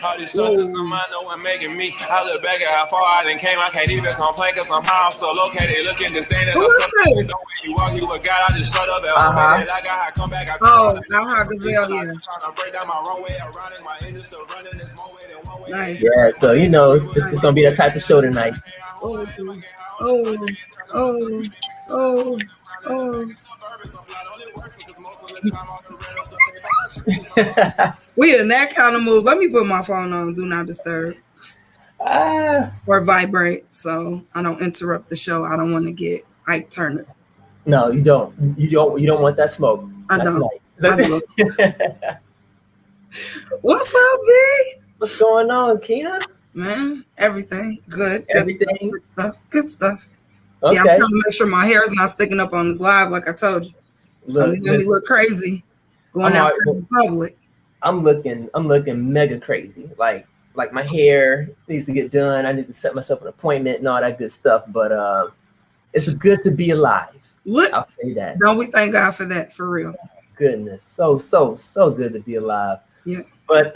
All these sources of mine know what making me. I look back at how far I done came. I can't even complain cause somehow I'm so located. Looking disdained. Who is this? You walk, you a guy, I just shut up and I got how come back. Gazelle, yeah. Nice. Yeah, so you know, this is gonna be that type of show tonight. Oh. We in that kind of mood. Let me put my phone on do not disturb or vibrate so I don't interrupt the show. I don't want to get Ike Turner. No, you don't. You don't want that smoke. I don't. What's up, V? What's going on, Keena? Man, everything good. Everything good stuff. Okay. Yeah, I'm trying to make sure my hair is not sticking up on this live, like I told you. Let me look crazy going out in the public. I'm looking mega crazy. Like my hair needs to get done. I need to set myself an appointment and all that good stuff. But it's good to be alive. What? I'll say that. Don't we thank God for that, for real? Goodness, so good to be alive. Yes. But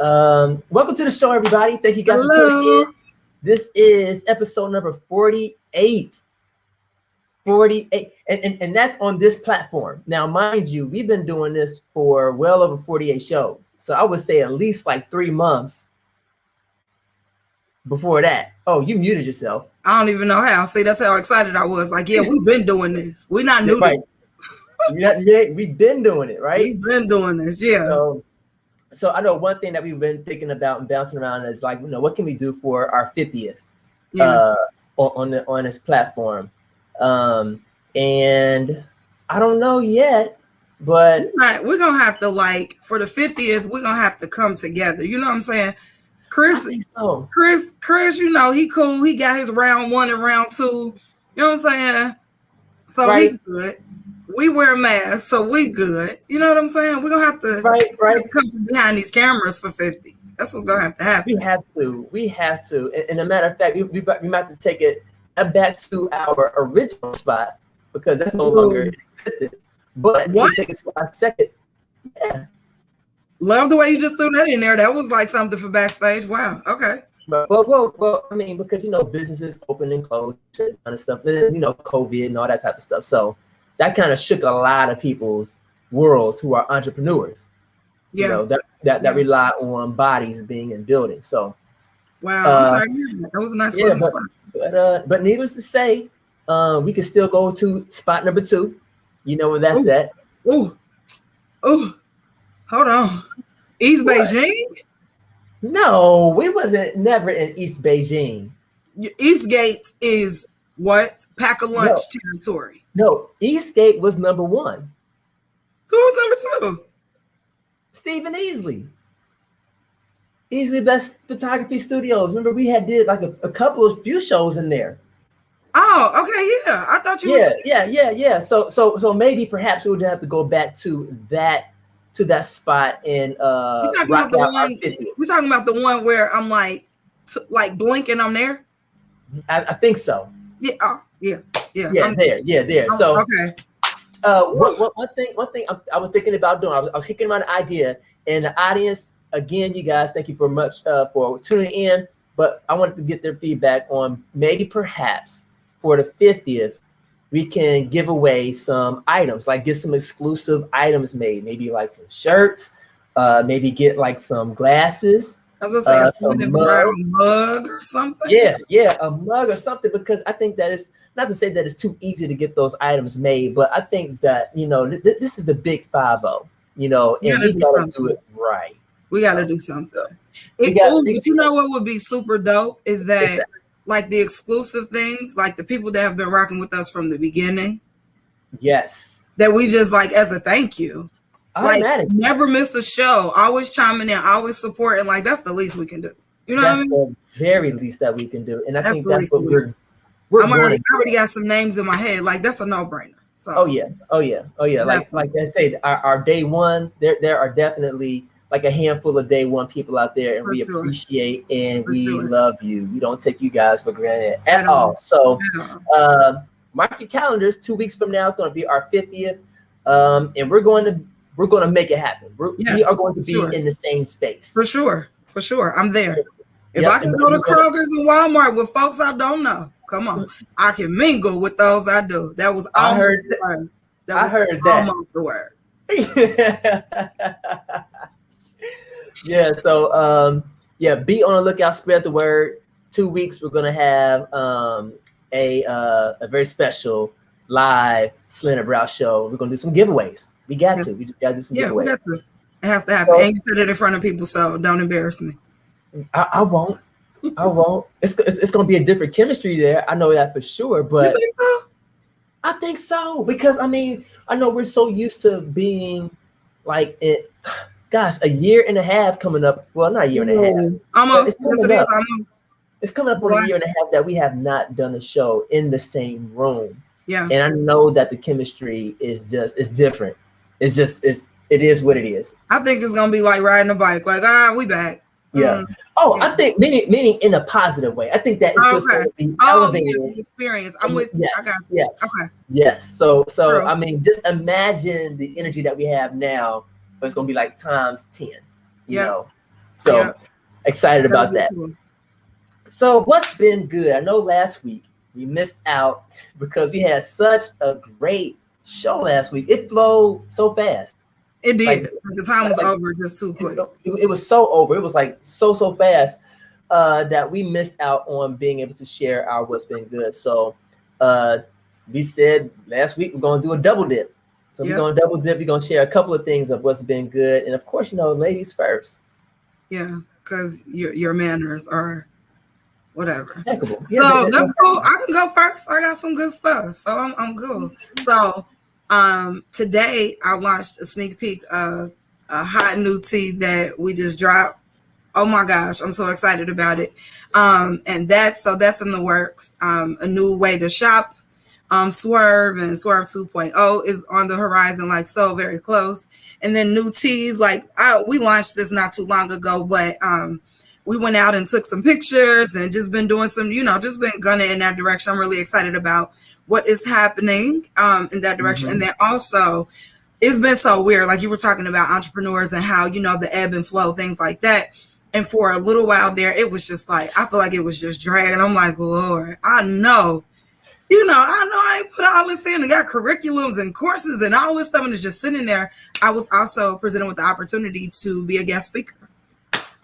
welcome to the show, everybody. Thank you guys for tuning in. This is episode number 48. 48, and that's on this platform. Now, mind you, we've been doing this for well over 48 shows. So I would say at least like 3 months before that. Oh, you muted yourself. I don't even know how. See, that's how excited I was. Like, yeah, we've been doing this. We're not new right. We've been doing it, right? We've been doing this, yeah. So I know one thing that we've been thinking about and bouncing around is like, you know, what can we do for our 50th on this platform? And I don't know yet, but we're gonna have to, like, for the 50th, we're gonna have to come together. You know what I'm saying? Chris, you know, he cool. He got his round 1 and round 2. You know what I'm saying? So right. He good. We wear masks, so we good. You know what I'm saying? We're gonna have to come from behind these cameras for 50. That's what's gonna have to happen. We have to. And a matter of fact, we might have to take it back to our original spot because that's no longer in existence. But we take it to our second. Yeah. Love the way you just threw that in there. That was like something for backstage. Wow. Okay. Well, I mean, because, you know, businesses open and close and kind of stuff, and, you know, COVID and all that type of stuff. So that kind of shook a lot of people's worlds who are entrepreneurs. Yeah. You know, that rely on bodies being in buildings. So wow, I'm sorry. That was a nice little spot. But needless to say, we can still go to spot number 2. You know where that's at. Ooh. Hold on. East Beijing? No, we wasn't never in East Beijing. Eastgate is what? Pack a lunch territory. No, Eastgate was number 1. So who's number 2? Stephen Easley. Easley Best Photography Studios. Remember, we did like a few shows in there. Oh, okay, yeah. I thought you were. Yeah. So maybe perhaps we would have to go back to that spot and we're talking about the one where I'm like blinking. I'm there. I think so. Yeah. Yeah. There. So okay. One thing I was thinking about doing. I was kicking around an idea, and the audience, again, you guys, thank you for much for tuning in. But I wanted to get their feedback on maybe perhaps for the 50th, we can give away some items, like get some exclusive items made, maybe like some shirts, maybe get like some glasses. I was gonna say a mug or something. Yeah, a mug or something, because I think that is not to say that it's too easy to get those items made, but I think that, you know, this is the big 5-0, you know, and we gotta do it right. We gotta do something. You know what would be super dope is that like the exclusive things, like the people that have been rocking with us from the beginning. Yes. That we just like as a thank you. Like never miss a show, always chiming in, always supporting. Like that's the least we can do. You know what I mean? That's the very least that we can do. And I think that's what we're I already got some names in my head. Like that's a no-brainer. So Oh yeah. Like I say, our day ones, there are definitely like a handful of day one people out there, and we appreciate and we love you. We don't take you guys for granted at all. So mark your calendars. 2 weeks from now is going to be our 50th, and we're going to make it happen. We are going to be in the same space for sure. For sure. I'm there. If I can go to Kroger's and Walmart with folks I don't know, come on. I can mingle with those I do. That was almost the word. I heard that. Almost the word. Yeah, so be on the lookout, spread the word. 2 weeks we're gonna have a very special live Slanted Brow show. We're gonna do some giveaways. We just gotta do some giveaways. We got to. It has to happen. And you said it in front of people, so don't embarrass me. I won't. It's gonna be a different chemistry there. I know that for sure, but you think so? I think so, because I know we're so used to being like it. Gosh, a year and a half coming up. Well, not a year and a half. Almost. It's coming up on a year and a half that we have not done a show in the same room. Yeah. And I know that the chemistry is different. It is what it is. I think it's gonna be like riding a bike. Like, we back. Yeah. I think meaning in a positive way. I think that it's just going to be elevated. The experience. I'm with you. I got you. Yes. Okay. Yes. So True. I mean, just imagine the energy that we have now, but it's going to be like times 10. You know. So excited about that. Cool. So what's been good? I know last week we missed out because we had such a great show last week. It flowed so fast. It did. Like, the time was over just too quick. It was so over. It was like so fast that we missed out on being able to share our what's been good. So we said last week we're going to do a double dip. So we're going to double dip. We're going to share a couple of things of what's been good. And of course, ladies first. Yeah, because your manners are whatever. Impeccable. So that's cool. I can go first. I got some good stuff. So I'm good. So today I watched a sneak peek of a hot new tea that we just dropped. Oh my gosh, I'm so excited about it. And that's in the works. A new way to shop. Swerve and Swerve 2.0 is on the horizon, like so very close. And then new teas, we launched this not too long ago, but we went out and took some pictures and just been doing some, just been gunning in that direction. I'm really excited about what is happening in that direction. Mm-hmm. And then also, it's been so weird. Like you were talking about entrepreneurs and how, the ebb and flow, things like that. And for a little while there, it was just like, I feel like it was just dragging. I'm like, Lord, I know I ain't put all this in and got curriculums and courses and all this stuff and it's just sitting there. I was also presented with the opportunity to be a guest speaker.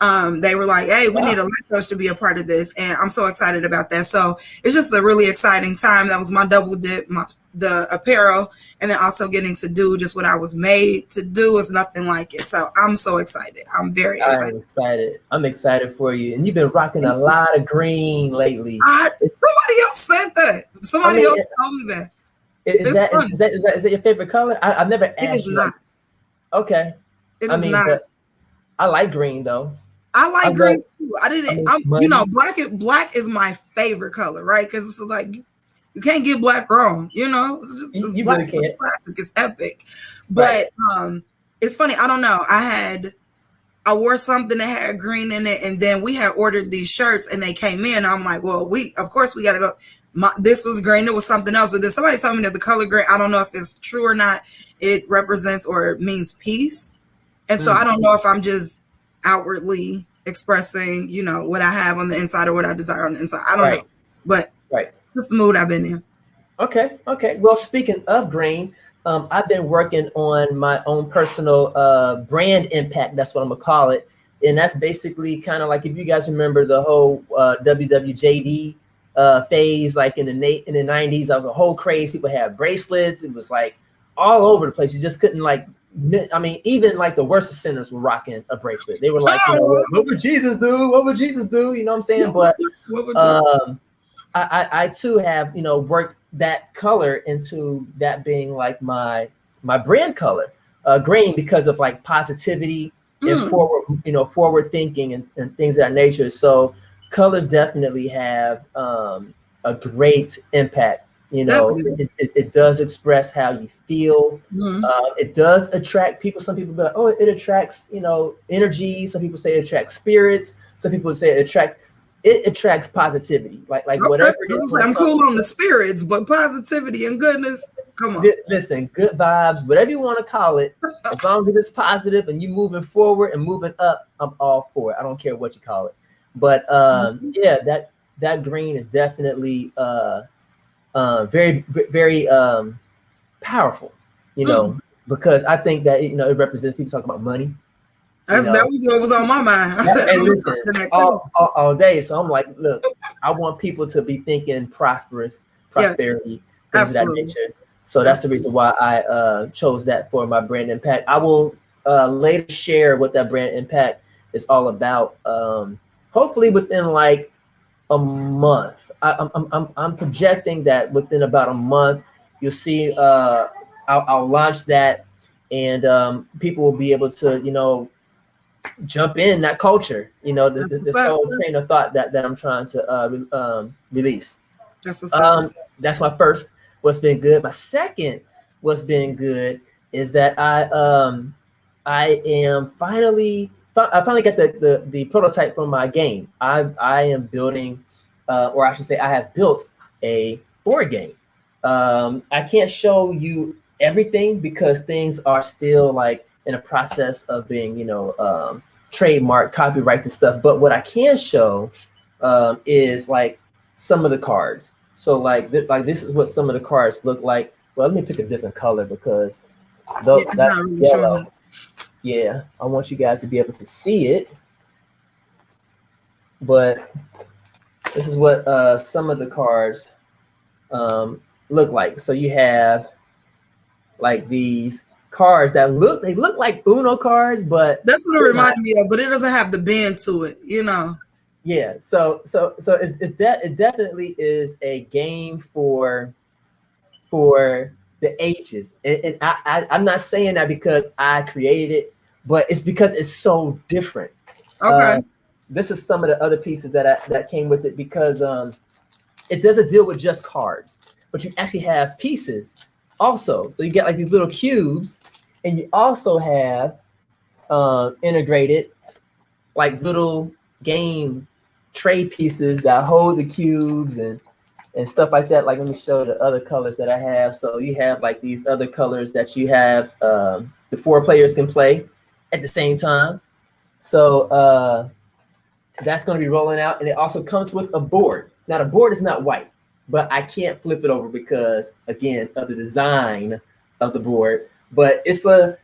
They were like, hey, we need a life coach to be a part of this. And I'm so excited about that. So it's just a really exciting time. That was my double dip, the apparel, and then also getting to do just what I was made to do is nothing like it. So I'm so excited. I'm very excited. I'm excited for you. And you've been rocking a lot of green lately. Somebody else said that. Somebody else told me that. Is that your favorite color? I've never asked you. It is not. Okay. It is not. I like green though. I like green too. Black is my favorite color, right? Because it's like you can't get black wrong, It's just you black really can't. Classic. It's epic. But it's funny. I don't know. I wore something that had green in it, and then we had ordered these shirts, and they came in. I'm like, well, of course we got to go. This was green. It was something else. But then somebody told me that the color gray, I don't know if it's true or not. It represents or it means peace. And so I don't know if I'm just outwardly expressing, what I have on the inside or what I desire on the inside. I don't know. But that's the mood I've been in. Okay. Well, speaking of green, I've been working on my own personal brand impact. That's what I'm gonna call it. And that's basically kind of like, if you guys remember the whole WWJD phase, like in the 90s, that was a whole craze. People had bracelets. It was like all over the place. You just couldn't even like the worst of sinners were rocking a bracelet. They were like, what would Jesus do? What would Jesus do? You know what I'm saying? But I too have, worked that color into that being like my brand color, green, because of like positivity and forward thinking and things of that nature. So colors definitely have a great impact. It does express how you feel. It does attract people. Some people be like, oh, it attracts, energy. Some people say it attracts spirits. Some people say it attracts. it attracts positivity. Like okay. whatever it is. I'm cool on the spirits, but positivity and goodness, come on. Listen, good vibes, whatever you want to call it, as long as it's positive and you moving forward and moving up, I'm all for it. I don't care what you call it. But yeah, that green is definitely very, very powerful, you know, because I think that, you know, it represents people talking about money. That was what was on my mind. And listen, all day. So I'm like, look, I want people to be thinking prosperity, things of that nature. So that's the reason why I chose that for my brand impact. I will later share what that brand impact is all about. Hopefully within like a month. I'm projecting that within about a month, you'll see. I'll launch that, and people will be able to, you know, jump in that culture. You know, this whole train of thought that I'm trying to release. That's my first. What's been good. My second, what's been good is that I finally got the prototype for my game. I am building, or I should say, I have built a board game. I can't show you everything because things are still like in a process of being, you know, trademark, copyrights and stuff. But what I can show is like some of the cards. So like this is what some of the cards look like. Well, let me pick a different color because that's really yellow. Yeah, I want you guys to be able to see it. But this is what some of the cards look like. So you have like these cards that look like Uno cards, but that's what it reminded me of, but it doesn't have the bend to it, you know. Yeah, so it definitely is a game for the ages, and I'm not saying that because I created it, but it's because it's so different. Okay. This is some of the other pieces that came with it because it doesn't deal with just cards, but you actually have pieces also. So you get like these little cubes, and you also have integrated like little game tray pieces that hold the cubes and stuff like that. Like, let me show the other colors that I have. So you have like these other colors that you have, the 4 players can play at the same time. So that's going to be rolling out. And it also comes with a board. Now the board is not white, but I can't flip it over because, again, of the design of the board. But it's the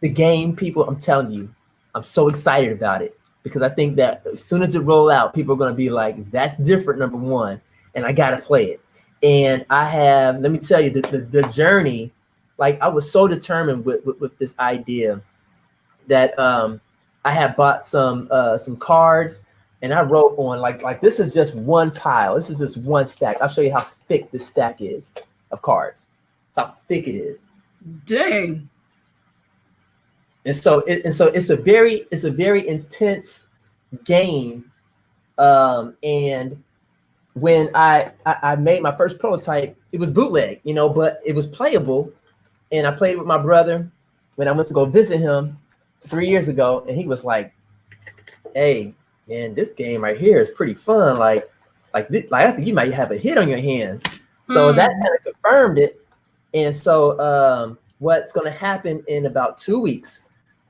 game, people, I'm telling you, I'm so excited about it. Because I think that as soon as it roll out, people are going to be like, that's different, number one, and I got to play it. And I have, let me tell you, the journey, like I was so determined with this idea that I had bought some cards, and I wrote on, like this is just one pile. This is just one stack. I'll show you how thick this stack is of cards. That's how thick it is. Dang. And so it's a very intense game. And when I made my first prototype, it was bootleg, you know, but it was playable. And I played with my brother when I went to go visit him 3 years ago, and he was like, "Hey, man, this game right here is pretty fun. Like I think you might have a hit on your hands." So that kind of confirmed it. And so what's going to happen in about 2 weeks?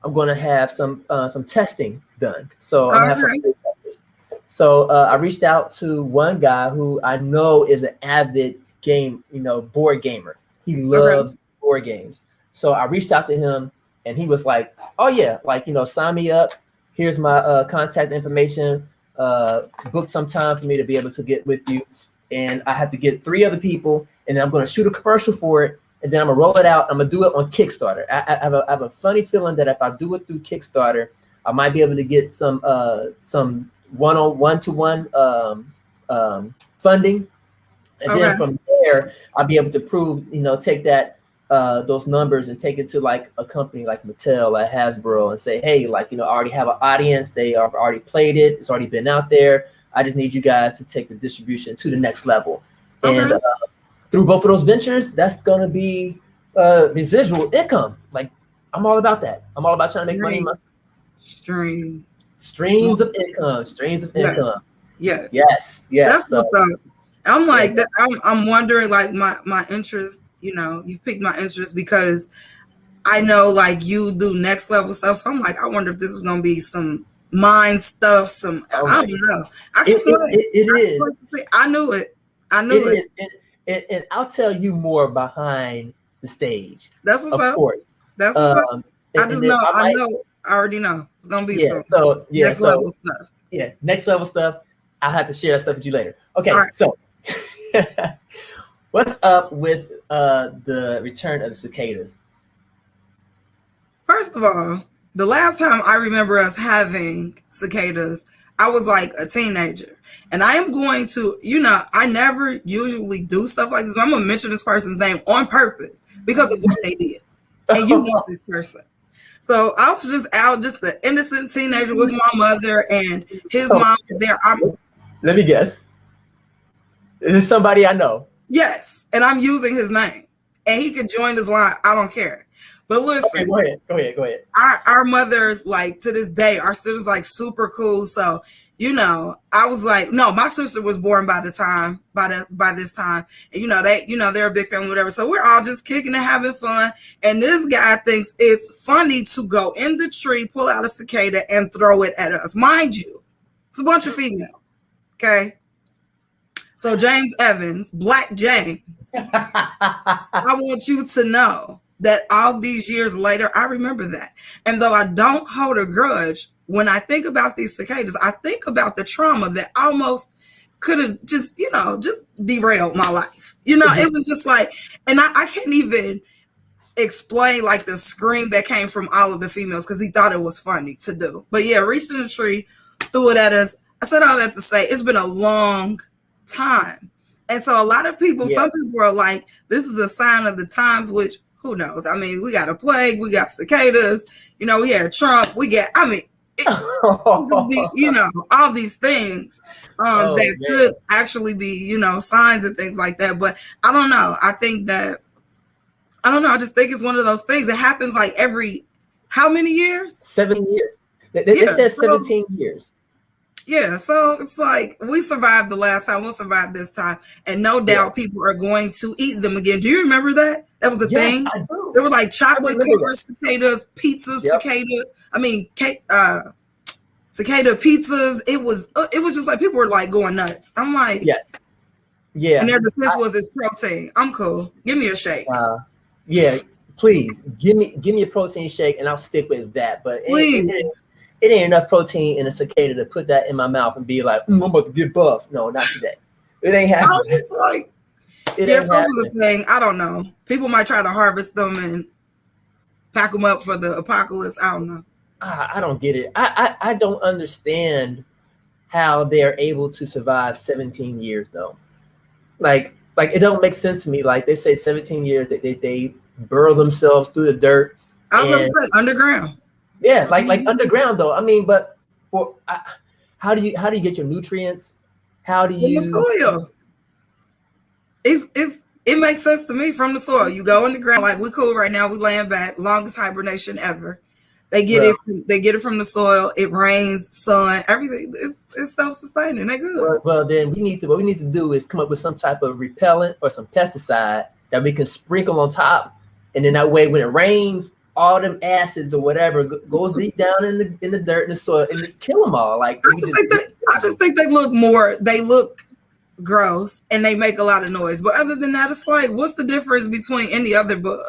I'm going to have some testing done. So I'm going to have some testers. So I reached out to one guy who I know is an avid board gamer. He loves board games. So I reached out to him, and he was like, "Oh yeah, sign me up. Here's my contact information. Book some time for me to be able to get with you. And I have to get 3 other people, and then I'm going to shoot a commercial for it. And then I'm gonna roll it out. I'm gonna do it on Kickstarter. I have a funny feeling that if I do it through Kickstarter, I might be able to get some one-to-one funding, and then from there I'll be able to prove, take that those numbers and take it to like a company like Mattel, like Hasbro, and say, hey, I already have an audience. They have already played it. It's already been out there. I just need you guys to take the distribution to the next level. And through both of those ventures, that's going to be residual income. Like, I'm all about that. I'm all about trying to make money. Streams. Streams of income. Streams of income. Yeah. Yes. That's what's up. I'm like that. I'm wondering, like my interest. You know, you've piqued my interest because I know like you do next level stuff. So I'm like, I wonder if this is gonna be some mind stuff. I don't know. It is. I knew it. And I'll tell you more behind the stage. That's what's up. Of course. That's what's up. I already know it's gonna be some next level stuff. Yeah, next level stuff. I'll have to share that stuff with you later. Okay, right. So what's up with the return of the cicadas? First of all, the last time I remember us having cicadas, I was like a teenager. And I am going to, I never usually do stuff like this. I'm going to mention this person's name on purpose because of what they did. And you know this person. So I was just the innocent teenager with my mother and his mom there. Let me guess. Is it somebody I know? Yes. And I'm using his name. And he could join this line. I don't care. But listen. Okay, go ahead. Our mothers, like, to this day, are still just like super cool. So, I was like, no, my sister was born by this time. And they're a big family, whatever. So we're all just kicking and having fun. And this guy thinks it's funny to go in the tree, pull out a cicada, and throw it at us. Mind you, it's a bunch of females. Okay. So James Evans, Black James, I want you to know that all these years later, I remember that. And though I don't hold a grudge, when I think about these cicadas, I think about the trauma that almost could have just derailed my life. It was just like, and I can't even explain like the scream that came from all of the females because he thought it was funny to do. But yeah, reached in the tree, threw it at us. I said all that to say it's been a long time. And so a lot of people, some people are like, this is a sign of the times, which who knows? I mean, we got a plague, we got cicadas, we had Trump, all these things that could actually be, signs and things like that. But I don't know. I just think it's one of those things that happens like every, how many years? 7 years. They said 17 years. Yeah, so it's like we survived the last time, we'll survive this time, and no doubt people are going to eat them again. Do you remember that? That was the thing. I do. There were like chocolate covered cicadas, pizza cicada. Cicada pizzas. It was just like people were like going nuts. I'm like, yes, yeah. And their defense was this protein. I'm cool. Give me a shake. Yeah, please give me a protein shake, and I'll stick with that. But please. It ain't enough protein in a cicada to put that in my mouth and be like, I'm about to get buff. No, not today. It ain't happening. I was just like, some of the thing. I don't know. People might try to harvest them and pack them up for the apocalypse. I don't know. I don't get it. I don't understand how they're able to survive 17 years though. Like it don't make sense to me. Like they say 17 years that they burrow themselves through the dirt. I was going to say underground. Yeah, like underground though. I mean, but how do you get your nutrients? How do you? From the soil. It makes sense to me from the soil. You go underground, like we cool right now. We laying back, longest hibernation ever. They get it from the soil. It rains, sun, everything. It's self-sustaining. They good. Well, then what we need to do is come up with some type of repellent or some pesticide that we can sprinkle on top, and then that way when it rains, all them acids or whatever goes deep down in the dirt and the soil and just kill them all. Like I just think they look gross and they make a lot of noise. But other than that, it's like, what's the difference between any other bug?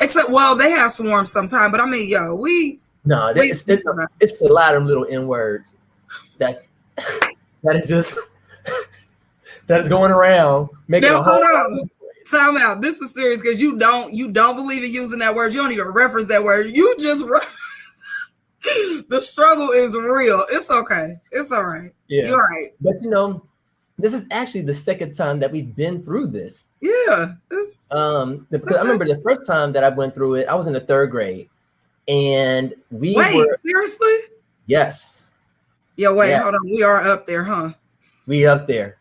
Except, well, they have swarms sometimes. But I mean, it's a lot of little N words. That is going around making a whole. Time out. This is serious because you don't believe in using that word. You don't even reference that word. You just the struggle is real. It's okay. It's all right. Yeah, you're right. But this is actually the second time that we've been through this. Yeah. Because I remember the first time that I went through it, I was in the 3rd grade, and seriously? Yes. Yeah. Wait. Yes. Hold on. We are up there, huh? We up there.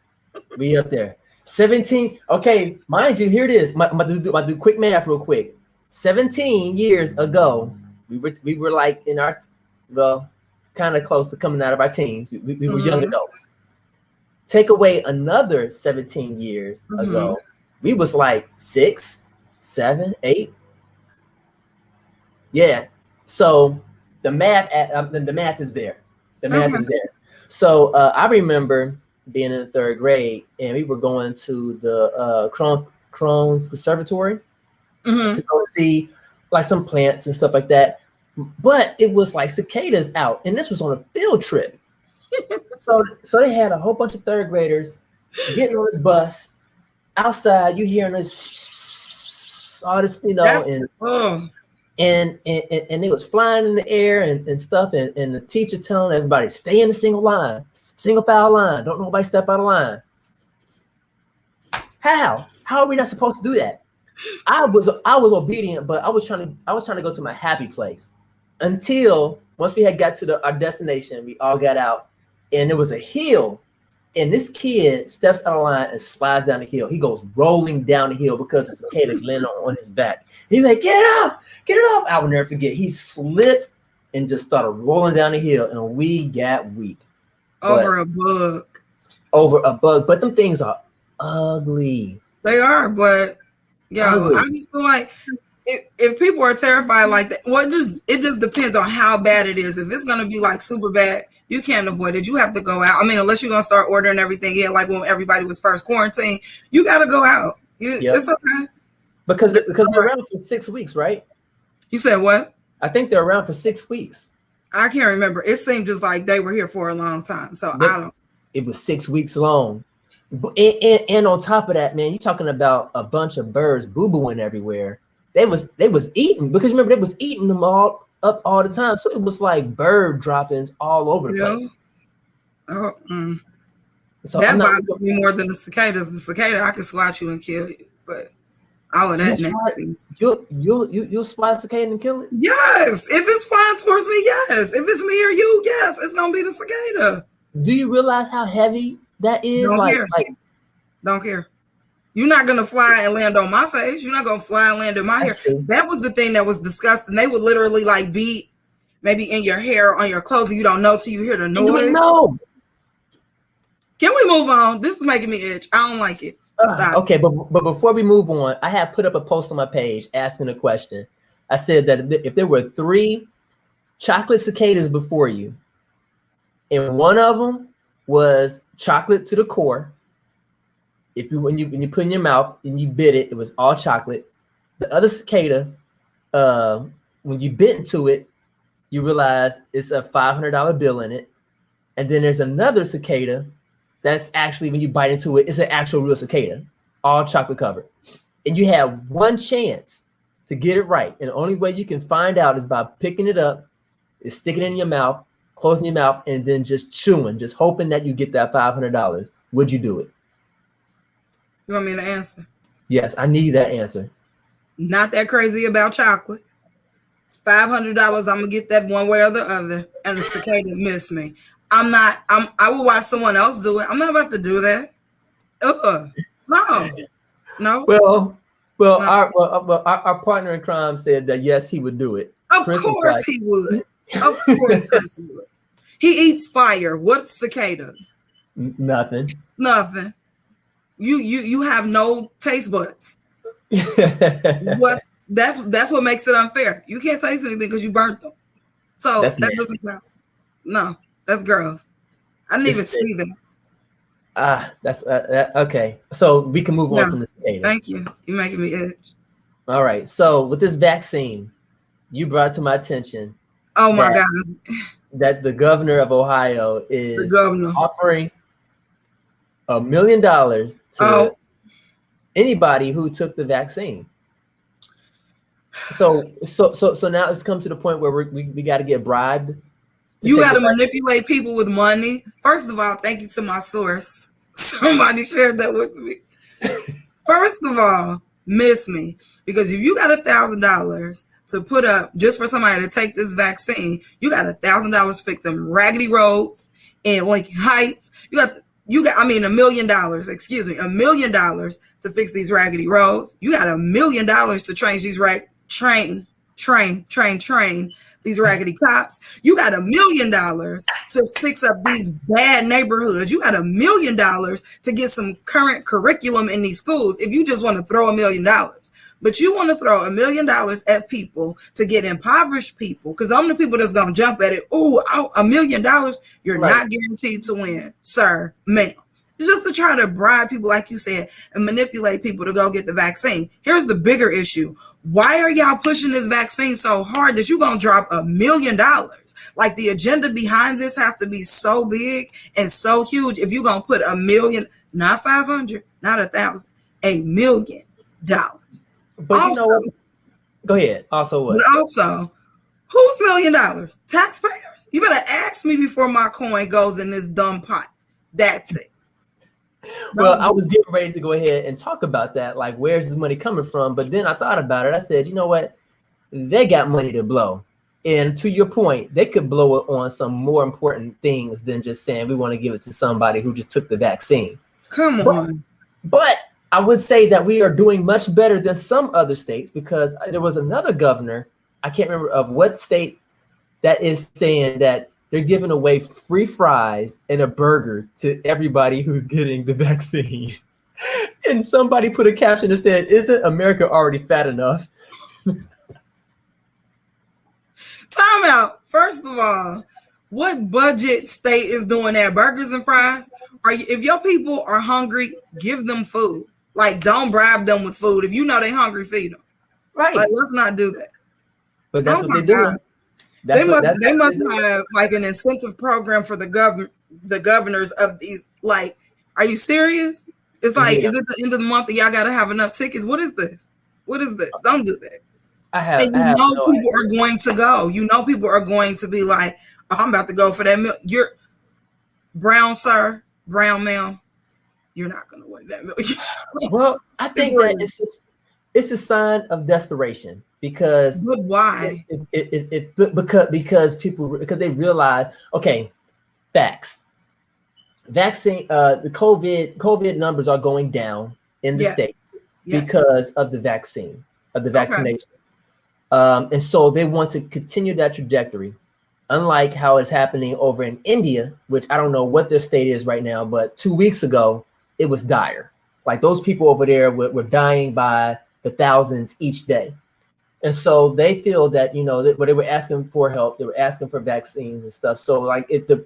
17. Okay, mind you, here it is. I do quick math real quick. 17 years ago, we were like in our kind of close to coming out of our teens. We were young adults. Take away another 17 years ago, we was like 6, 7, 8. Yeah. So the math is there. The math is there. So I remember being in the 3rd grade, and we were going to the Crohn's Conservatory to go see like some plants and stuff like that. But it was like cicadas out, and this was on a field trip. So they had a whole bunch of 3rd graders getting on this bus outside. You hearing this all this, you know, and it was flying in the air and stuff, and the teacher telling everybody stay in a single file line, don't nobody step out of line. How are we not supposed to do that? I was obedient, but I was trying to go to my happy place until once we had got to our destination. We all got out, and there was a hill, and this kid steps out of line and slides down the hill. He goes rolling down the hill because the cicada landed on his back. He's like, get it off. I will never forget. He slipped and just started rolling down the hill, and we got weak. Over a bug. But them things are ugly. They are, but I just feel like if people are terrified like that, well, it just depends on how bad it is. If it's gonna be like super bad, you can't avoid it. You have to go out. I mean, unless you're gonna start ordering everything in, like when everybody was first quarantined, you gotta go out. It's okay. Because they're around for 6 weeks, right? You said what? I think they're around for 6 weeks. I can't remember. It seemed just like they were here for a long time. So I don't. It was 6 weeks long. And on top of that, man, you're talking about a bunch of birds boo-booing everywhere. They was eating, because remember they was eating them all up all the time. So it was like bird droppings all over the place. So that bothers me more than the cicadas. The cicada, I can swat you and kill you, but all of that nasty. You'll swat a cicada and kill it? Yes. If it's flying towards me, yes. If it's me or you, yes, it's gonna be the cicada. Do you realize how heavy that is? Don't care. You're not gonna fly and land on my face. You're not gonna fly and land in my hair. That was the thing that was disgusting. They would literally like be maybe in your hair, on your clothes, and you don't know till you hear the noise. You don't know. Can we move on? This is making me itch. I don't like it. Okay, but before we move on, I have put up a post on my page asking a question. I said that if there were 3 chocolate cicadas before you, and one of them was chocolate to the core, when you put in your mouth and you bit it, it was all chocolate. The other cicada, when you bit into it, you realize it's a $500 bill in it. And then there's another cicada that's actually, when you bite into it, it's an actual real cicada, all chocolate covered. And you have one chance to get it right. And the only way you can find out is by picking it up, is sticking it in your mouth, closing your mouth, and then just chewing, just hoping that you get that $500. Would you do it? You want me to answer? Yes, I need that answer. Not that crazy about chocolate. $500, I'm gonna get that one way or the other, and the cicada miss me. I will watch someone else do it. I'm not about to do that. No. Well, our partner in crime said that yes, he would do it. Of course he would. Of course Chris would. He eats fire. What's cicadas? Nothing. You have no taste buds. That's what makes it unfair. You can't taste anything because you burnt them. So that doesn't count. No, that's gross. I didn't even see that. That's okay. So we can move on from this cicada. Thank you. You're making me itch. All right. So with this vaccine, you brought to my attention. Oh my God. That the governor of Ohio is offering $1 million to anybody who took the vaccine. So now it's come to the point where we got to get bribed. You got to manipulate people with money. First of all, thank you to my source. Somebody shared that with me. First of all, miss me, because if you got $1,000 to put up just for somebody to take this vaccine, you got $1,000 to fix them raggedy roads and Lincoln Heights. You got $1 million. Excuse me, $1 million to fix these raggedy roads. You got $1 million to train train these raggedy cops. You got $1 million to fix up these bad neighborhoods. You got $1 million to get some current curriculum in these schools. If you just want to throw $1 million, but you want to throw $1 million at people to get impoverished people, because I'm the people that's going to jump at it. Oh, $1 million. You're not guaranteed to win, sir, ma'am. It's just to try to bribe people, like you said, and manipulate people to go get the vaccine. Here's the bigger issue. Why are y'all pushing this vaccine so hard that you're going to drop $1 million? Like, the agenda behind this has to be so big and so huge. If you're going to put $1 million, not 500, not 1,000, $1 million. But also, you know what? Go ahead. Also what? But also, whose $1 million? Taxpayers? You better ask me before my coin goes in this dumb pot. That's it. Well, I was getting ready to go ahead and talk about that. Like, where's this money coming from? But then I thought about it. I said, you know what? They got money to blow. And to your point, they could blow it on some more important things than just saying we want to give it to somebody who just took the vaccine. Come on. But I would say that we are doing much better than some other states, because there was another governor, I can't remember of what state, that is saying that they're giving away free fries and a burger to everybody who's getting the vaccine. And somebody put a caption that said, "Isn't America already fat enough?" Time out. First of all, what budget state is doing that? Burgers and fries? If your people are hungry, give them food. Like, don't bribe them with food. If you know they're hungry, feed them. Right. Like, let's not do that. But that's what they're doing. They must have like an incentive program for the governors of these. Like, are you serious? It's like, is it the end of the month and y'all got to have enough tickets? What is this? What is this? Don't do that. People are going to go. You know, people are going to be like, oh, I'm about to go for that milk. You're brown, sir, brown, ma'am. You're not going to win that milk. Well, I think that it's a sign of desperation. Because but why? Because they realize, okay, facts. Vaccine, the COVID numbers are going down in the states because of the vaccine, of the vaccination. And so they want to continue that trajectory, unlike how it's happening over in India, which I don't know what their state is right now, but 2 weeks ago, it was dire. Like, those people over there were dying by the thousands each day. And so they feel that, you know, but they were asking for help. They were asking for vaccines and stuff. So like the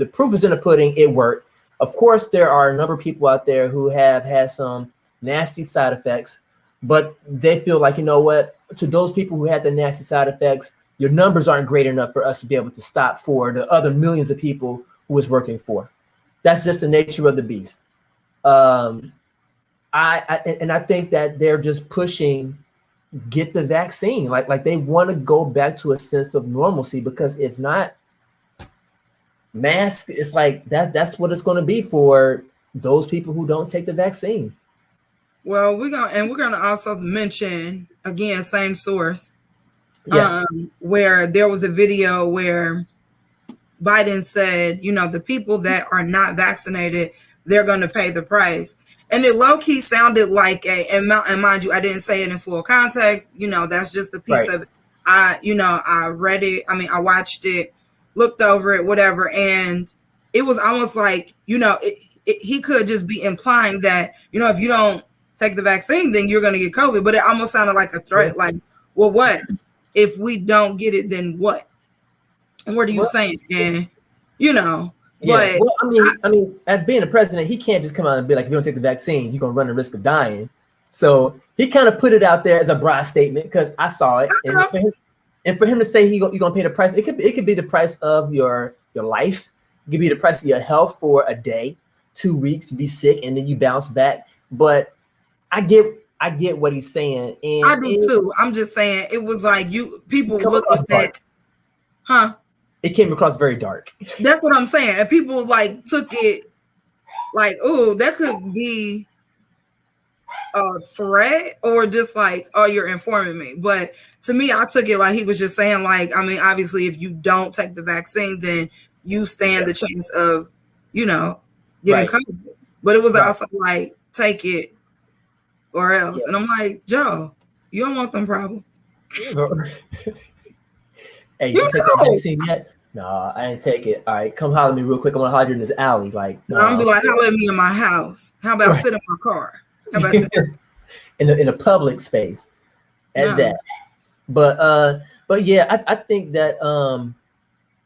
proof is in the pudding. It worked. Of course, there are a number of people out there who have had some nasty side effects, but they feel like, you know what, to those people who had the nasty side effects, your numbers aren't great enough for us to be able to stop for the other millions of people who it's working for. That's just the nature of the beast. I think that they're just pushing, get the vaccine. Like they want to go back to a sense of normalcy, because if not, mask, it's like that's what it's going to be for those people who don't take the vaccine. Well, we're gonna also mention, again, same source, where there was a video where Biden said, you know, the people that are not vaccinated, they're going to pay the price. And it low-key sounded like and mind you, I didn't say it in full context. You know, that's just a piece of it. I read it. I mean, I watched it, looked over it, whatever. And it was almost like, you know, he could just be implying that, you know, if you don't take the vaccine, then you're going to get COVID. But it almost sounded like a threat. Like, well, what? If we don't get it, then what? And what are you saying? And, you know. Yeah. But, well, I mean, as being a president, he can't just come out and be like, if you don't take the vaccine, you're going to run the risk of dying. So he kind of put it out there as a broad statement, because I saw it. And for him to say you're going to pay the price, it could be the price of your life. It could be the price of your health for a day, 2 weeks to be sick, and then you bounce back. But I get what he's saying. And I do too. I'm just saying, it was like people look at that. Huh? It came across very dark. That's what I'm saying. And people like took it like, oh, that could be a threat, or just like, oh, you're informing me. But to me, I took it like he was just saying, like, I mean, obviously, if you don't take the vaccine, then you stand the chance of, you know, getting COVID. But it was also like, take it or else. And I'm like, Joe, you don't want them problems. Hey, you take that vaccine yet? No, I didn't take it. All right, come holler at me real quick. I'm gonna holler you in this alley. Like, I'm gonna be like, holler at me in my house. How about sit in my car? How about that? in a public space at that. But yeah, I think that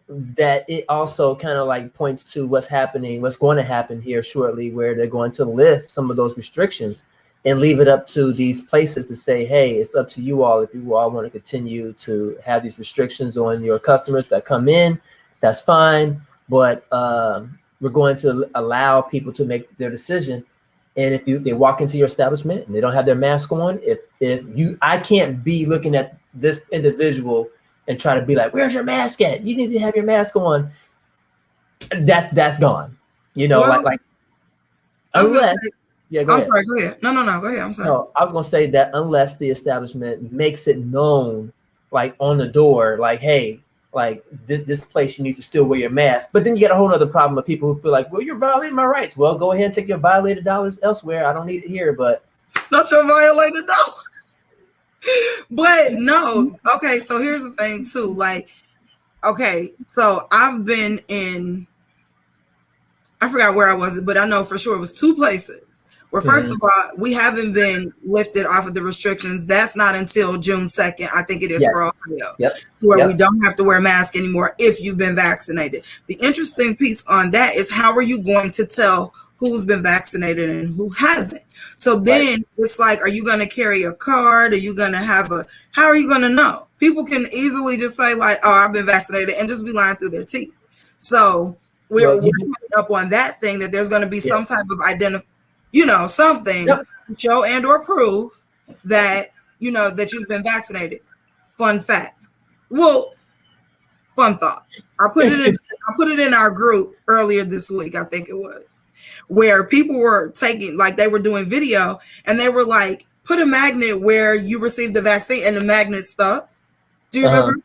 that it also kind of like points to what's going to happen here shortly, where they're going to lift some of those restrictions and leave it up to these places to say, hey, it's up to you all. If you all want to continue to have these restrictions on your customers that come in, that's fine. But we're going to allow people to make their decision. And if they walk into your establishment and they don't have their mask on, I can't be looking at this individual and try to be like, where's your mask at? You need to have your mask on. That's gone. You know, well, like unless I'm sorry, go ahead. No, go ahead. I'm sorry. No, I was gonna say that unless the establishment makes it known, like on the door, like, hey, like this place, you need to still wear your mask. But then you get a whole other problem of people who feel like, well, you're violating my rights. Well, go ahead and take your violated dollars elsewhere. I don't need it here, but not your violated dollars. But no, okay, so here's the thing too. Like, okay, so I've been in, I forgot where I was, but I know for sure it was 2 places where first of all, we haven't been lifted off of the restrictions. That's not until June 2nd. I think it is for Ohio, where we don't have to wear a mask anymore if you've been vaccinated. The interesting piece on that is how are you going to tell who's been vaccinated and who hasn't? So then it's like, are you going to carry a card? Are you going to have how are you going to know? People can easily just say like, oh, I've been vaccinated and just be lying through their teeth. So we're coming up on that thing that there's going to be some type of something to show and or prove that, that you've been vaccinated. Fun fact. Well, fun thought. I put it in our group earlier this week, I think it was, where people were they were doing video and they were like, put a magnet where you received the vaccine and the magnet stuck. Do you remember?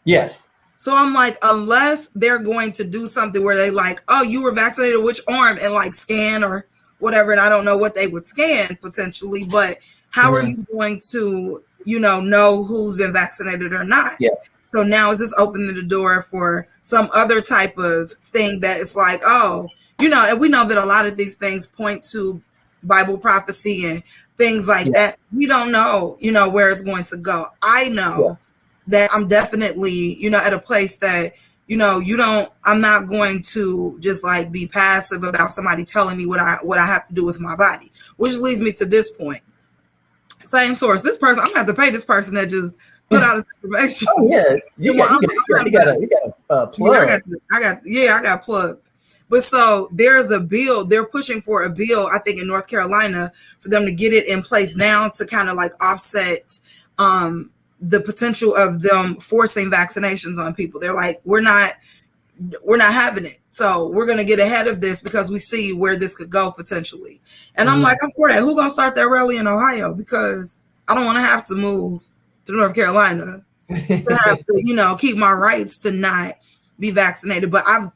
Yes. So I'm like, unless they're going to do something where they like, oh, you were vaccinated, which arm, and like scan or whatever. And I don't know what they would scan potentially, but how are you going to, know who's been vaccinated or not? Yeah. So now is this opening the door for some other type of thing that it's like, oh, and we know that a lot of these things point to Bible prophecy and things like that. We don't know, where it's going to go. I know that I'm definitely, at a place that, I'm not going to just like be passive about somebody telling me what I have to do with my body, which leads me to this point. Same source. This person, I'm going to have to pay this person that just put out this information. Oh yeah. You got plug. I got plugged. But so there's a bill, they're pushing for a bill, I think in North Carolina, for them to get it in place now to kind of like offset the potential of them forcing vaccinations on people. They're like, we're not having it. So we're going to get ahead of this because we see where this could go potentially. And I'm like, I'm for that. Who's going to start that rally in Ohio? Because I don't want to have to move to North Carolina to have to, keep my rights to not be vaccinated. But I've,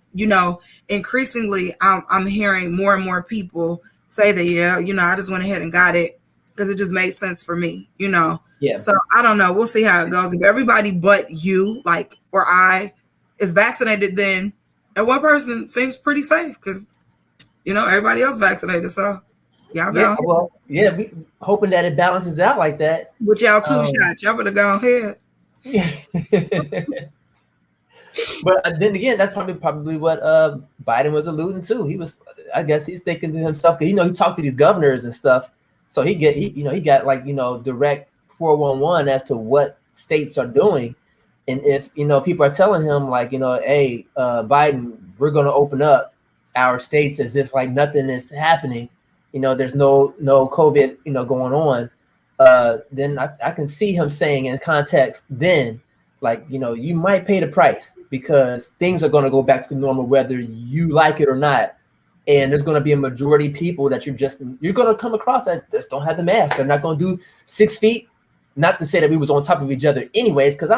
increasingly I'm hearing more and more people say that, I just went ahead and got it because it just made sense for me, Yeah. So I don't know. We'll see how it goes. If everybody but you, or I, is vaccinated, then that one person seems pretty safe because, everybody else vaccinated. So y'all go. Well, we hoping that it balances out like that. With y'all 2 shots, y'all better go ahead. But then again, that's probably what Biden was alluding to. I guess he's thinking to himself, because he talked to these governors and stuff, so he got like direct 411 as to what states are doing, and if people are telling him like hey, Biden, we're going to open up our states as if like nothing is happening, there's no COVID going on, then I can see him saying in context then, like, you might pay the price because things are going to go back to normal whether you like it or not. And there's going to be a majority of people that you're going to come across that just don't have the mask. They're not going to do 6 feet. Not to say that we was on top of each other anyways, because I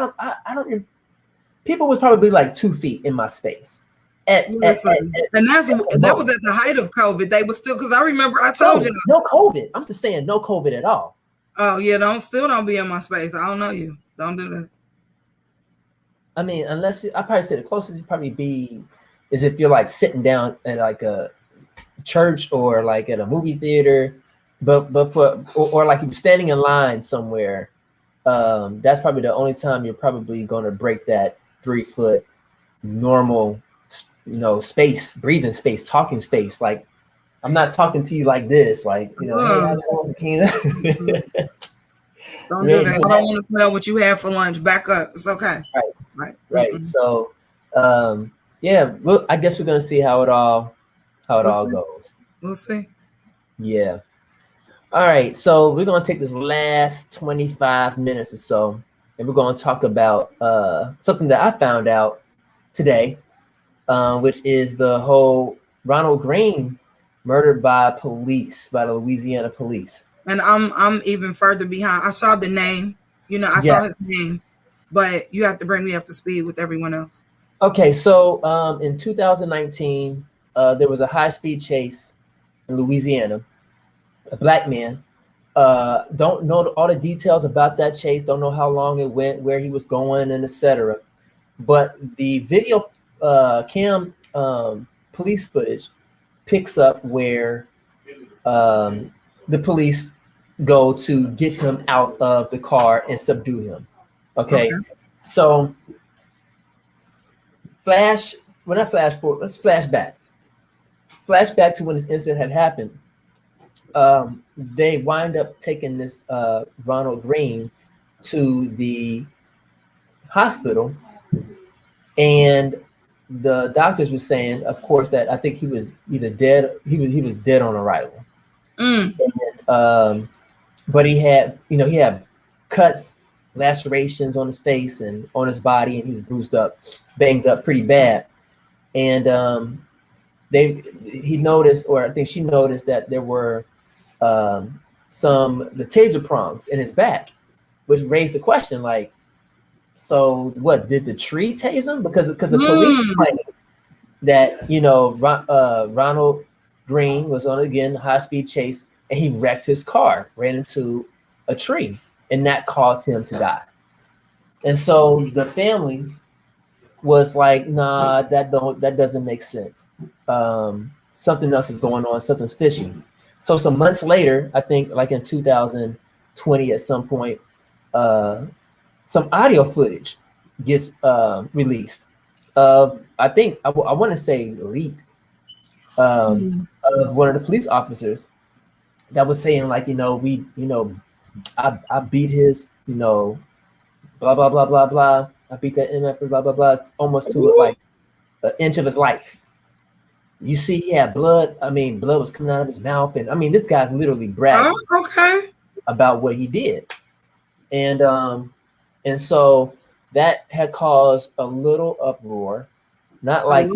don't people was probably like 2 feet in my space. And that was at the height of COVID. They were still, because I remember I told you. No COVID. I'm just saying no COVID at all. Oh yeah, don't be in my space. I don't know you. Don't do that. I mean, unless I probably say the closest you probably be is if you're like sitting down at like a church or like at a movie theater, but for or like you're standing in line somewhere. That's probably the only time you're probably going to break that 3 foot normal, space, breathing space, talking space. Like I'm not talking to you like this, like hey, how's it going, Kina? Don't do that. I don't want to smell what you had for lunch. Back up. It's okay. Right. Mm-hmm. So, yeah. Well, I guess we're gonna see how it all goes. We'll see. Yeah. All right. So we're gonna take this last 25 minutes or so, and we're gonna talk about something that I found out today, which is the whole Ronald Greene murdered by the Louisiana Police. And I'm even further behind. I saw the name, I saw his name, but you have to bring me up to speed with everyone else. Okay, so in 2019, there was a high-speed chase in Louisiana. A black man. Don't know all the details about that chase. Don't know how long it went, where he was going, and etc. But the video cam police footage picks up where the police go to get him out of the car and subdue him. Okay. So let's flash back to when this incident had happened. They wind up taking this Ronald Greene to the hospital, and the doctors were saying, of course, that I think he was either dead. He was dead on arrival. And, but he had cuts, lacerations on his face and on his body, and he was bruised up, banged up pretty bad. And she noticed that there were the taser prongs in his back, which raised the question, like, so what, did the tree tase him? Because the police claim that Ronald Greene was on again high-speed chase, and he wrecked his car, ran into a tree, and that caused him to die. And so the family was like, nah, that doesn't make sense. Something else is going on, something's fishy. So some months later, I think like in 2020 at some point, some audio footage gets released of, I think, I want to say leaked, of one of the police officers that was saying, like, I beat his, blah, blah, blah, blah, blah. I beat that MF, blah, blah, blah, almost to like an inch of his life. You see, he had blood. I mean, blood was coming out of his mouth. And I mean, this guy's literally bragging about what he did. And so that had caused a little uproar, not like,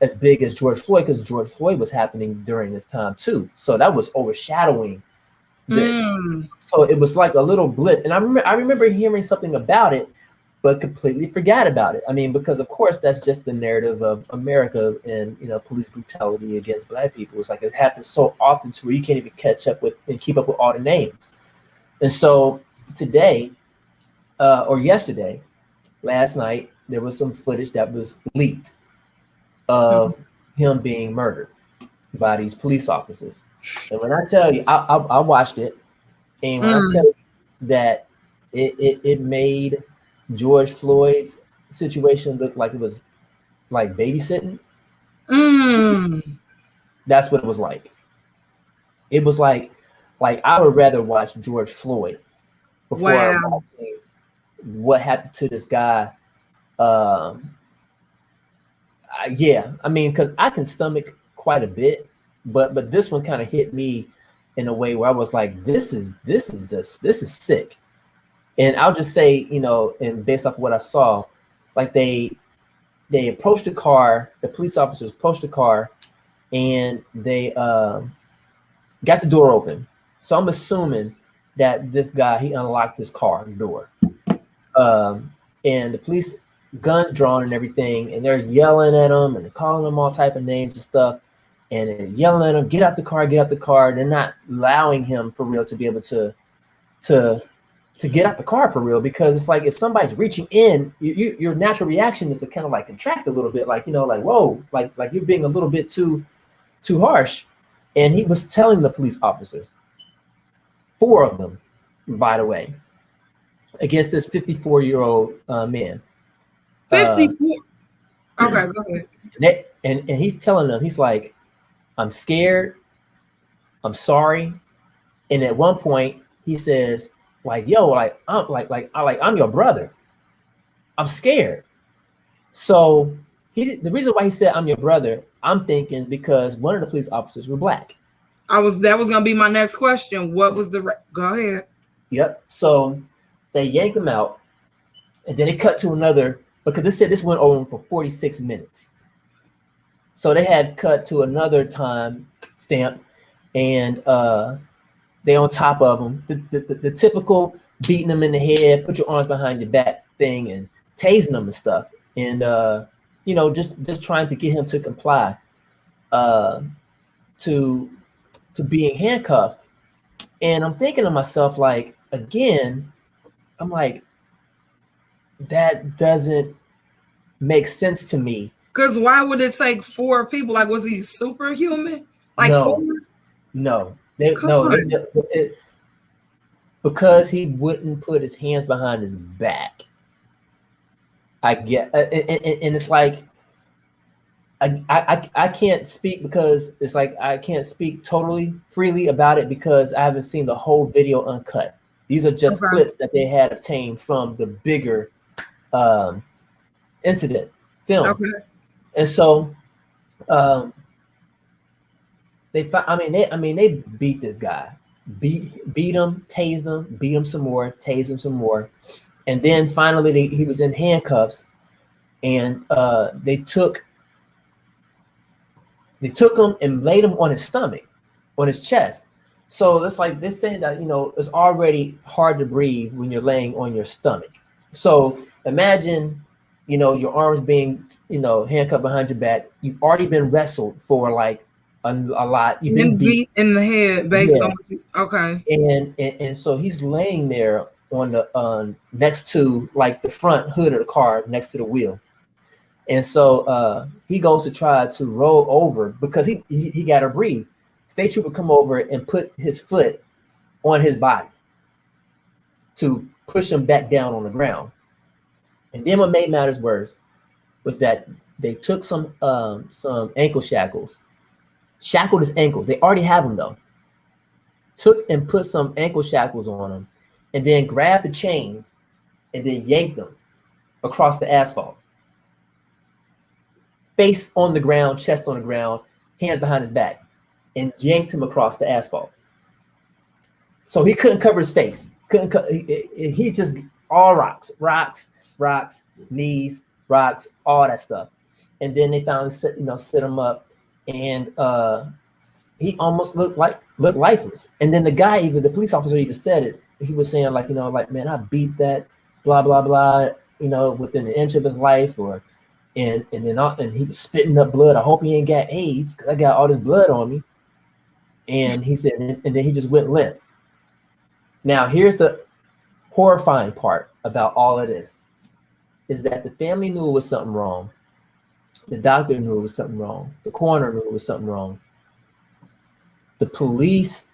as big as George Floyd, because George Floyd was happening during this time too. So that was overshadowing this. So it was like a little blip. And I remember hearing something about it, but completely forgot about it. I mean, because of course that's just the narrative of America and, police brutality against Black people. It's like it happens so often to where you can't even catch up with and keep up with all the names. And so today, or yesterday, last night, there was some footage that was leaked of him being murdered by these police officers. And when I tell you, I watched it, and when I tell you that it made George Floyd's situation look like it was like babysitting, that's what it was like. It was like I would rather watch George Floyd before I watch what happened to this guy. Yeah, I mean, because I can stomach quite a bit, but this one kind of hit me in a way where I was like, this is sick. And I'll just say, and based off of what I saw, like they approached the car, the police officers approached the car, and they got the door open. So I'm assuming that this guy, he unlocked his car door. And the police, guns drawn and everything, and they're yelling at him and they're calling him all type of names and stuff, and they're yelling at him, get out the car. They're not allowing him for real to be able to to get out the car for real, because it's like if somebody's reaching in, your natural reaction is to kind of like contract a little bit, like, you know, like, whoa, like you're being a little bit too harsh. And he was telling the police officers, 4 of them, by the way, against this 54-year-old man. 54. Okay, go ahead. And he's telling them, he's like, I'm scared, I'm sorry. And at one point he says, like, yo, like I'm your brother, I'm scared. So the reason why he said I'm your brother, I'm thinking because one of the police officers were black. That was gonna be my next question. What was the go ahead? Yep. So they yanked him out, and then they cut to another, because they said this went on for 46 minutes. So they had cut to another time stamp, and they on top of him, the typical beating them in the head, put your arms behind your back thing, and tasing them and stuff, and you know, just trying to get him to comply to being handcuffed. And I'm thinking to myself, like, again, I'm like, that doesn't make sense to me. Because why would it take 4 people? Like, was he superhuman? Like, no, 4? No. Because he wouldn't put his hands behind his back. I get, and it's like, I can't speak, because it's like I can't speak totally freely about it because I haven't seen the whole video uncut. These are just clips that they had obtained from the bigger incident film. Okay. And so they beat this guy, beat him, tased him, beat him some more, tased him some more, and then finally he was in handcuffs, and they took him and laid him on his stomach, on his chest. So it's like they're saying that, you know, it's already hard to breathe when you're laying on your stomach. So imagine, you know, your arms being, you know, handcuffed behind your back. You've already been wrestled for like a lot. You've been beat in the head based on okay. And so he's laying there on the next to like the front hood of the car, next to the wheel. And so he goes to try to roll over because he got to breathe. State trooper come over and put his foot on his body to push him back down on the ground. And then what made matters worse was that they took some ankle shackles, shackled his ankles. They already have them though. Took and put some ankle shackles on him, and then grabbed the chains and then yanked them across the asphalt. Face on the ground, chest on the ground, hands behind his back, and yanked him across the asphalt. So he couldn't cover his face. He just all rocks, knees, rocks, all that stuff. And then they finally sit him up, and he almost looked lifeless. And then the guy, even the police officer, even said it. He was saying like, man, I beat that, blah blah blah, within an inch of his life, and he was spitting up blood. I hope he ain't got AIDS because I got all this blood on me. And he said, and then he just went limp. Now here's the horrifying part about all of this, is that the family knew it was something wrong. The doctor knew it was something wrong. The coroner knew it was something wrong. The police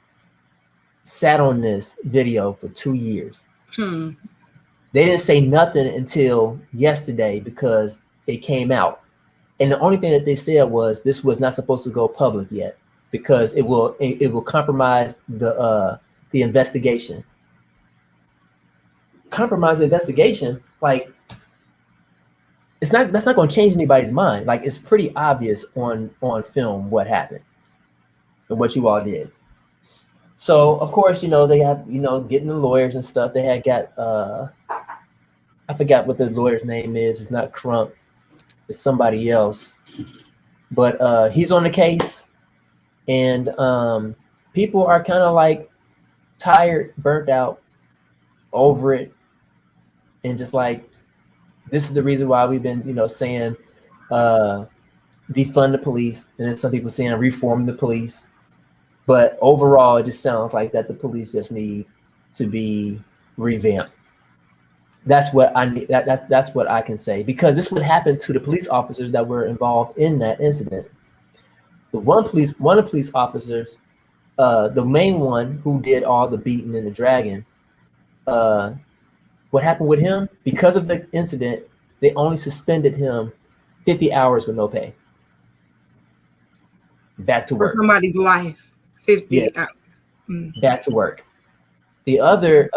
sat on this video for 2 years. They didn't say nothing until yesterday because it came out. And the only thing that they said was this was not supposed to go public yet because it will compromise the investigation. Compromise the investigation, like that's not going to change anybody's mind. Like it's pretty obvious on film what happened and what you all did. So of course, they have, getting the lawyers and stuff. They had got I forgot what the lawyer's name is. It's not Crump. It's somebody else. But he's on the case, and people are kind of like tired, burnt out, over it, and just like, this is the reason why we've been, saying defund the police, and then some people saying reform the police. But overall, it just sounds like that the police just need to be revamped. That's what I need. That's what I can say, because this would happen to the police officers that were involved in that incident. One of the police officers, the main one who did all the beating and the dragging, what happened with him? Because of the incident, they only suspended him 50 hours with no pay. Back to work. For somebody's life, 50 hours. Back to work. The other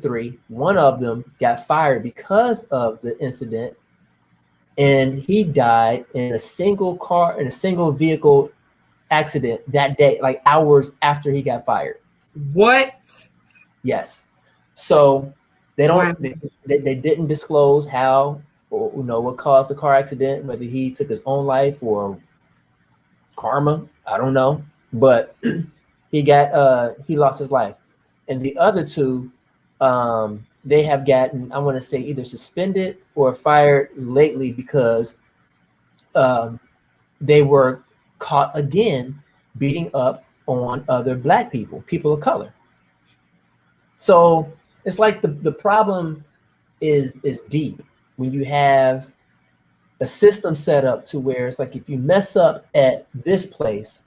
three, one of them got fired because of the incident, and he died in a single vehicle accident that day, like hours after he got fired. What? Yes. So they don't. Wow. They didn't disclose how, or what caused the car accident, whether he took his own life or karma. I don't know, but he lost his life. And the other two, they have gotten, I want to say, either suspended or fired lately because they were caught again beating up on other Black people of color. So it's like the problem is deep when you have a system set up to where it's like, if you mess up at this place,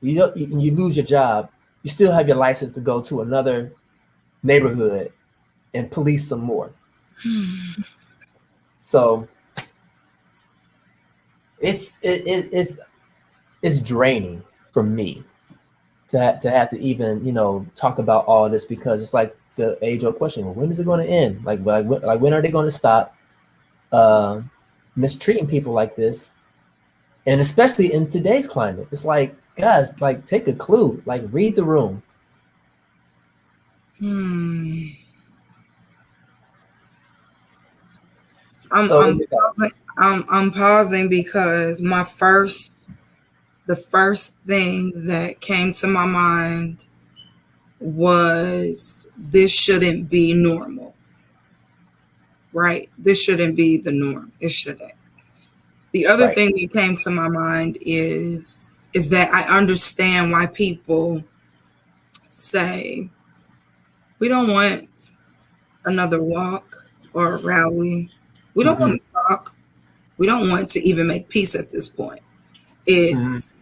you lose your job, you still have your license to go to another neighborhood and police some more. So it's draining for me to have to even talk about all of this, because it's like the age-old question: well, when is it going to end? Like when are they going to stop mistreating people like this? And especially in today's climate, it's like, guys, like, take a clue, like, read the room. I'm pausing because the first thing that came to my mind was, this shouldn't be normal, right? This shouldn't be the norm. It shouldn't. The other thing that came to my mind is that I understand why people say, we don't want another walk or a rally. We don't want to talk. We don't want to even make peace at this point. It's,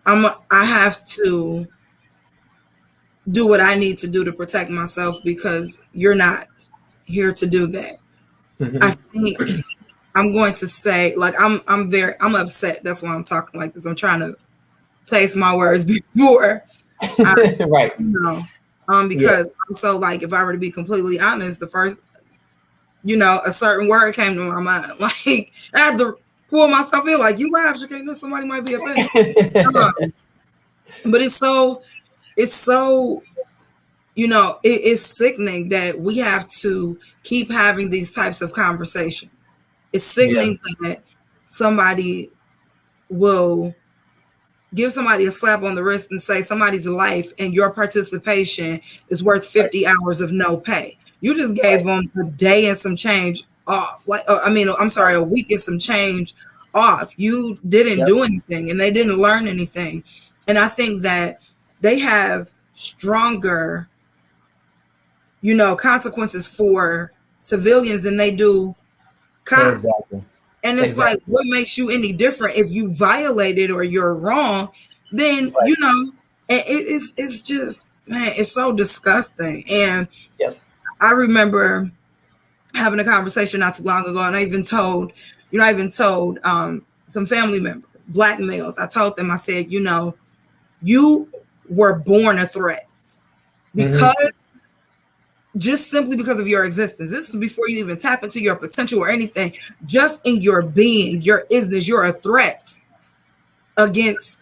I have to do what I need to do to protect myself, because you're not here to do that. I think I'm going to say, like, I'm upset. That's why I'm talking like this. I'm trying to taste my words before. Because I'm so, like, if I were to be completely honest, the first, a certain word came to my mind. Like, I had to pull myself in, like, you laugh, okay, somebody might be offended. But it's so, it's sickening that we have to keep having these types of conversations. It's sickening that somebody will give somebody a slap on the wrist and say somebody's life and your participation is worth 50 hours of no pay. You just gave them a day and some change off. A week and some change off. You didn't do anything, and they didn't learn anything. And I think that they have stronger, consequences for civilians than they do cops. Exactly. And it's like, what makes you any different? If you violated or you're wrong, then, and it's just, man, it's so disgusting. And I remember having a conversation not too long ago, and I even told some family members, Black males, I told them, I said, you were born a threat because just simply because of your existence. This is before you even tap into your potential or anything. Just in your being, your isness, you're a threat against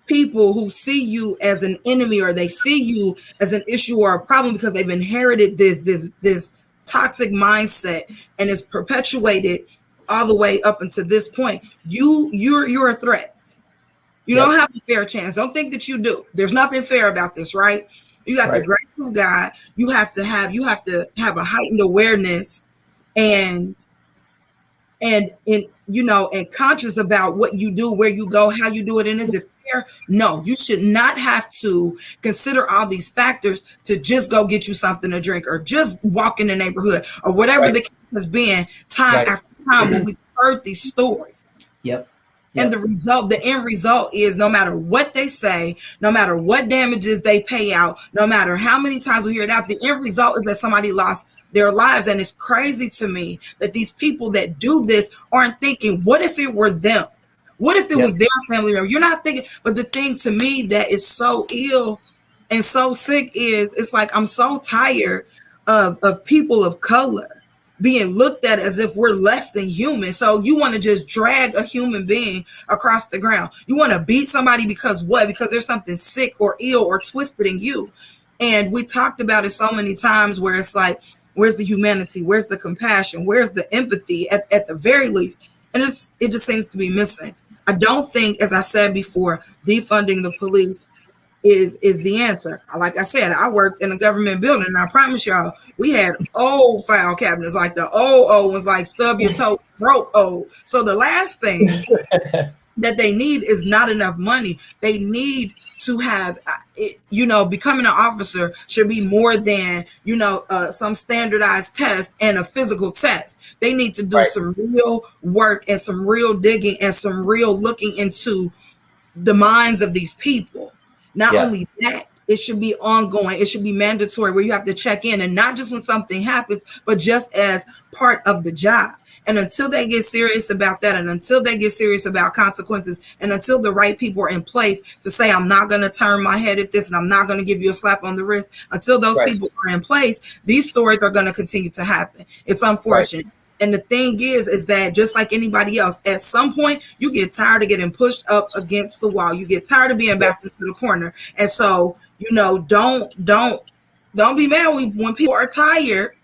people who see you as an enemy, or they see you as an issue or a problem because they've inherited this toxic mindset, and it's perpetuated all the way up until this point. You're a threat. You don't have a fair chance. Don't think that you do. There's nothing fair about this, right? You got the grace of God. You have to have a heightened awareness, and and and conscious about what you do, where you go, how you do it, and is it fair? No, you should not have to consider all these factors to just go get you something to drink or just walk in the neighborhood or whatever the case has been time after time when we've heard these stories. Yep. And the end result is no matter what they say, no matter what damages they pay out, no matter how many times we hear it out, the end result is that somebody lost their lives. And it's crazy to me that these people that do this aren't thinking, what if it were them? What if it was their family member? You're not thinking, but the thing to me that is so ill and so sick is it's like, I'm so tired of people of color being looked at as if we're less than human. So you want to just drag a human being across the ground. You want to beat somebody because what? Because there's something sick or ill or twisted in you. And we talked about it so many times where it's like, where's the humanity? Where's the compassion? Where's the empathy at the very least? And it just seems to be missing. I don't think, as I said before, defunding the police is the answer. Like I said, I worked in a government building, and I promise y'all, we had old file cabinets, like the old ones, like stub your toe, broke old. So the last thing that they need is not enough money. They need to have, becoming an officer should be more than, some standardized test and a physical test. They need to do some real work and some real digging and some real looking into the minds of these people. Not only that, it should be ongoing. It should be mandatory where you have to check in, and not just when something happens, but just as part of the job. And until they get serious about that, and until they get serious about consequences, and until the right people are in place to say, I'm not going to turn my head at this and I'm not going to give you a slap on the wrist, until those people are in place, these stories are going to continue to happen. It's unfortunate. And the thing is that just like anybody else, at some point you get tired of getting pushed up against the wall. You get tired of being backed into the corner. And so, don't be mad when people are tired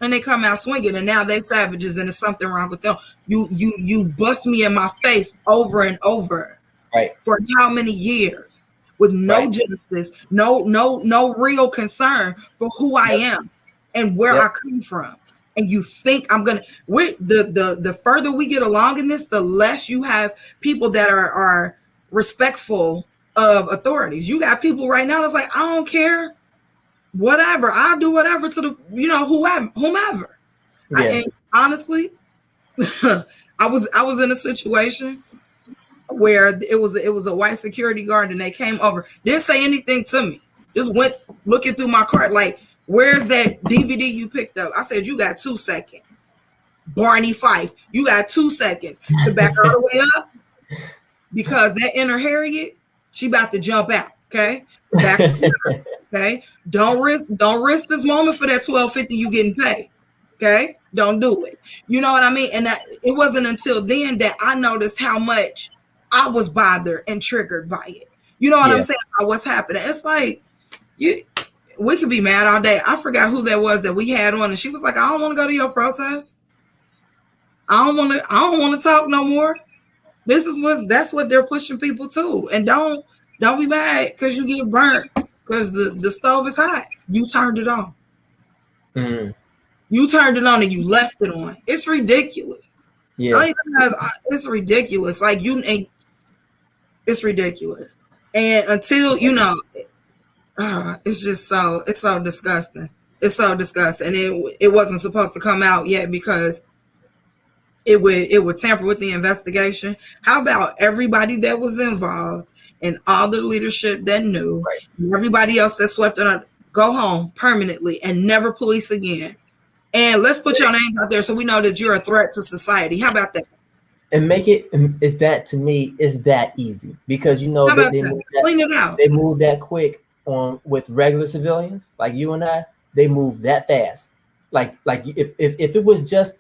and they come out swinging and now they savages and there's something wrong with them. You've bust me in my face over and over for how many years with no justice, no real concern for who I am and where I come from. And you think the further we get along in this, the less you have people that are respectful of authorities. You got people right now that's like, I don't care, whatever, I'll do whatever to the whomever. And honestly, I was in a situation where it was a white security guard and they came over, didn't say anything to me, just went looking through my cart like, where's that DVD you picked up? I said, you got 2 seconds. Barney Fife, you got 2 seconds to back all the way up because that inner Harriet, she about to jump out. Okay. Back up, okay. Don't risk this moment for that $12.50 you getting paid. Okay. Don't do it. You know what I mean? And it wasn't until then that I noticed how much I was bothered and triggered by it. You know what I'm saying? About what's happening. It's like we could be mad all day. I forgot who that was that we had on, and she was like, I don't want to go to your protest. I don't want to talk no more. That's what they're pushing people to. And don't be mad because you get burnt because the stove is hot. You turned it on. You turned it on and you left it on. It's ridiculous. It's ridiculous. Like it's ridiculous. And until it's so disgusting. It's so disgusting. And it wasn't supposed to come out yet because it would tamper with the investigation. How about everybody that was involved and all the leadership that knew, and everybody else that swept it up, go home permanently and never police again. And let's put your names out there so we know that you're a threat to society. How about that? And make it is that to me is that easy because they moved they moved that quick on with regular civilians like you and I. They moved that fast. Like if it was just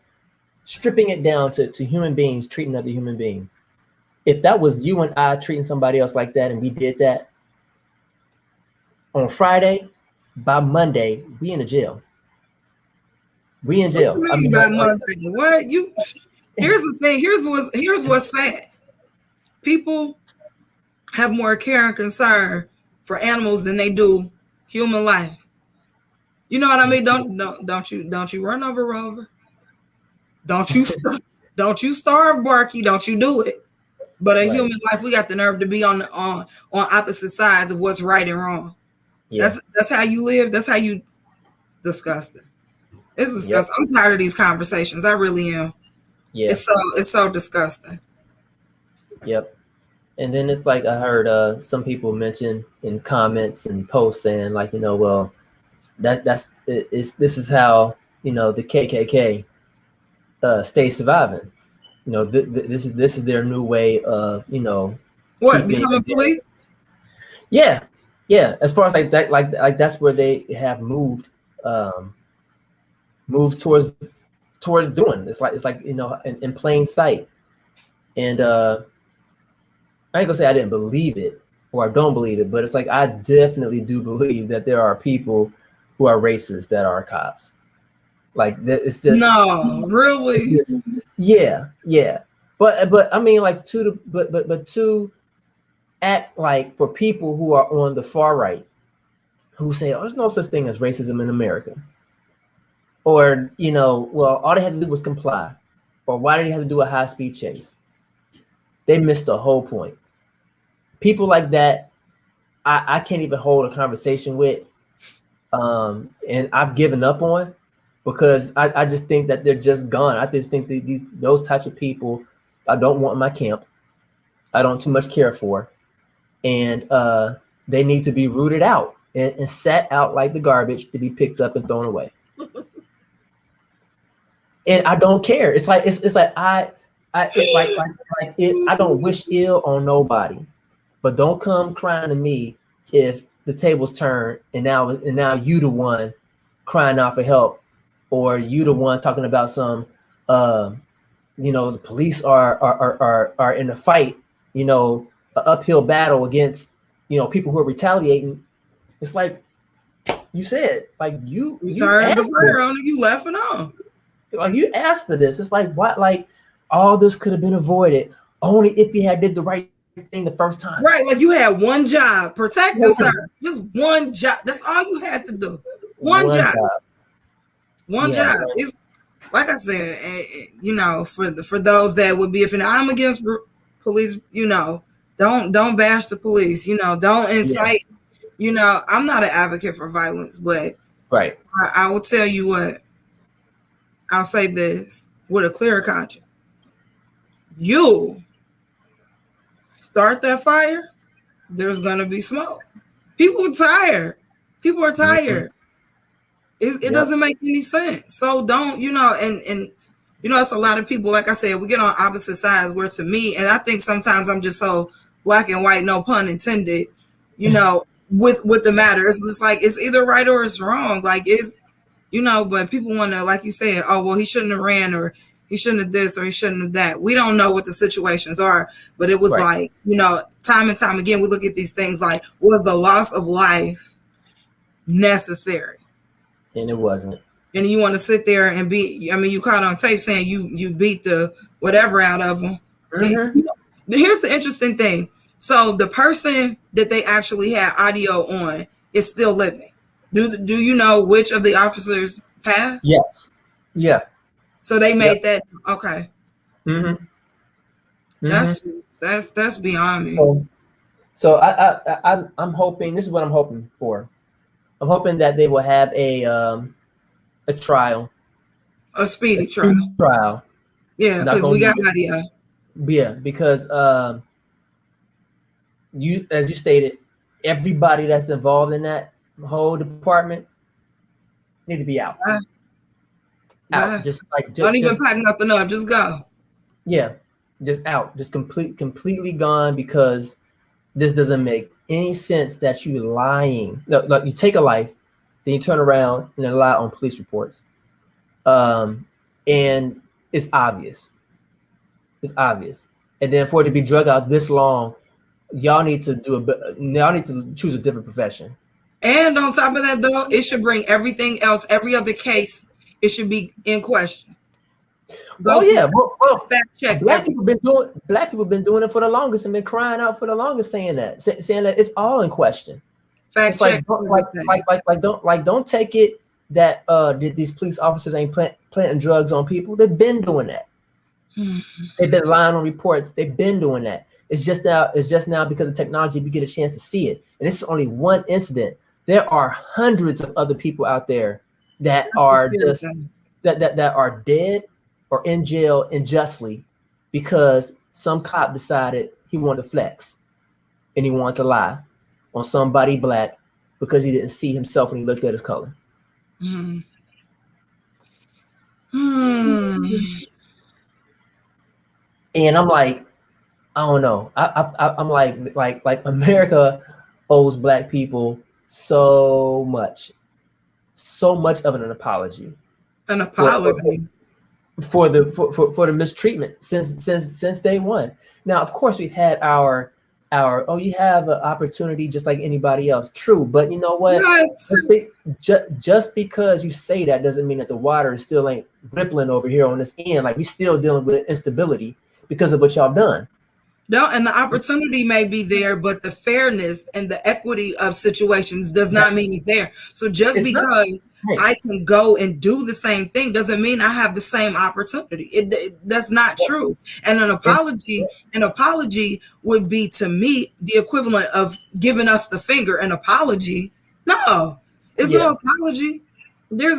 stripping it down to human beings treating other human beings, if that was you and I treating somebody else like that and we did that on Friday, by Monday we in the jail. We in jail. What you mean by Monday? What you? Here's the thing. Here's what's sad. People have more care and concern for animals than they do human life. You know what I mean? Don't you run over Rover? Don't Don't you starve Barky, don't you do it. But in human life, we got the nerve to be on opposite sides of what's right and wrong. Yeah. That's how you live. That's how you. It's disgusting. It's disgusting. Yep. I'm tired of these conversations. I really am. Yeah. It's so disgusting. Yep. And then it's like I heard some people mention in comments and posts saying like, well, this is how the KKK stay surviving. This is their new way of what, becoming police. Yeah. As far as like that, like that's where they have moved towards doing. It's like in plain sight. And I ain't gonna say I didn't believe it or I don't believe it, but it's like I definitely do believe that there are people who are racist that are cops. Like it's just no, really. Yeah. But I mean, like to act like for people who are on the far right, who say, "Oh, there's no such thing as racism in America," or well, all they had to do was comply, or why did he have to do a high-speed chase? They missed the whole point. People like that, I can't even hold a conversation with, and I've given up on, because I just think that they're just gone. I just think that those types of people I don't want in my camp. I don't too much care for, and they need to be rooted out and sat out like the garbage to be picked up and thrown away. And I don't care. It's like I don't wish ill on nobody, but don't come crying to me if the tables turn and now you the one crying out for help, or you the one talking about some the police are in a fight, an uphill battle against people who are retaliating. It's like you said, like you turned the fire on and you left it on. Like you asked for this. It's like what? Like all this could have been avoided only if you had did the right thing the first time. Right, like you had one job, protect and serve. Just one job. That's all you had to do. One job. One job. It's, like I said, for those that would be offended, I'm against police. Don't bash the police. Don't incite. I'm not an advocate for violence, but right. I will tell you what. I'll say this with a clear conscience. You start that fire, there's gonna be smoke. People are tired. Mm-hmm. It doesn't make any sense. So don't, and it's a lot of people, like I said, we get on opposite sides where to me, and I think sometimes I'm just so black and white, no pun intended, with the matter. It's just like, it's either right or it's wrong. Like it's, but people want to, like you said, oh, well, he shouldn't have ran, or he shouldn't have this, or he shouldn't have that. We don't know what the situations are, but it was right. Like, time and time again, we look at these things like, was the loss of life necessary? And it wasn't. And you want to sit there and you caught on tape saying you beat the whatever out of them. Mm-hmm. Here's the interesting thing. So the person that they actually had audio on is still living. Do you know which of the officers passed? Yes. Yeah. So they made that okay. Mm-hmm. That's beyond me. So I'm hoping, this is what I'm hoping for. I'm hoping that they will have a trial. A speedy trial. Yeah, because we got audio. Yeah, because as you stated, everybody that's involved in that whole department need to be out. Out. Don't even pack nothing up. Just go. Yeah, just out. Just completely gone, because this doesn't make any sense that you lying. No, like you take a life, then you turn around and then lie on police reports. And it's obvious. It's obvious. And then for it to be drug out this long, y'all need to choose a different profession. And on top of that, though, it should bring everything else, every other case, it should be in question. Well, fact check. Black people been doing it for the longest and been crying out for the longest, saying that it's all in question. Fact check. Don't take it that these police officers ain't planting drugs on people. They've been doing that. They've been lying on reports. They've been doing that. It's just now because of technology we get a chance to see it. And this is only one incident. There are hundreds of other people out there that are just that are dead or in jail unjustly because some cop decided he wanted to flex and he wanted to lie on somebody black because he didn't see himself when he looked at his color. And I'm like, I don't know. I'm like America owes black people so much of an apology. An apology for the mistreatment since day one. Now, of course, we've had our you have an opportunity just like anybody else. True, but you know what? Just because you say that doesn't mean that the water is still ain't rippling over here on this end. Like we still dealing with instability because of what y'all done. No, and the opportunity may be there, but the fairness and the equity of situations does not mean it's there. So just because I can go and do the same thing doesn't mean I have the same opportunity. That's not true. And an apology would be to me the equivalent of giving us the finger. An apology, no, it's no apology. And I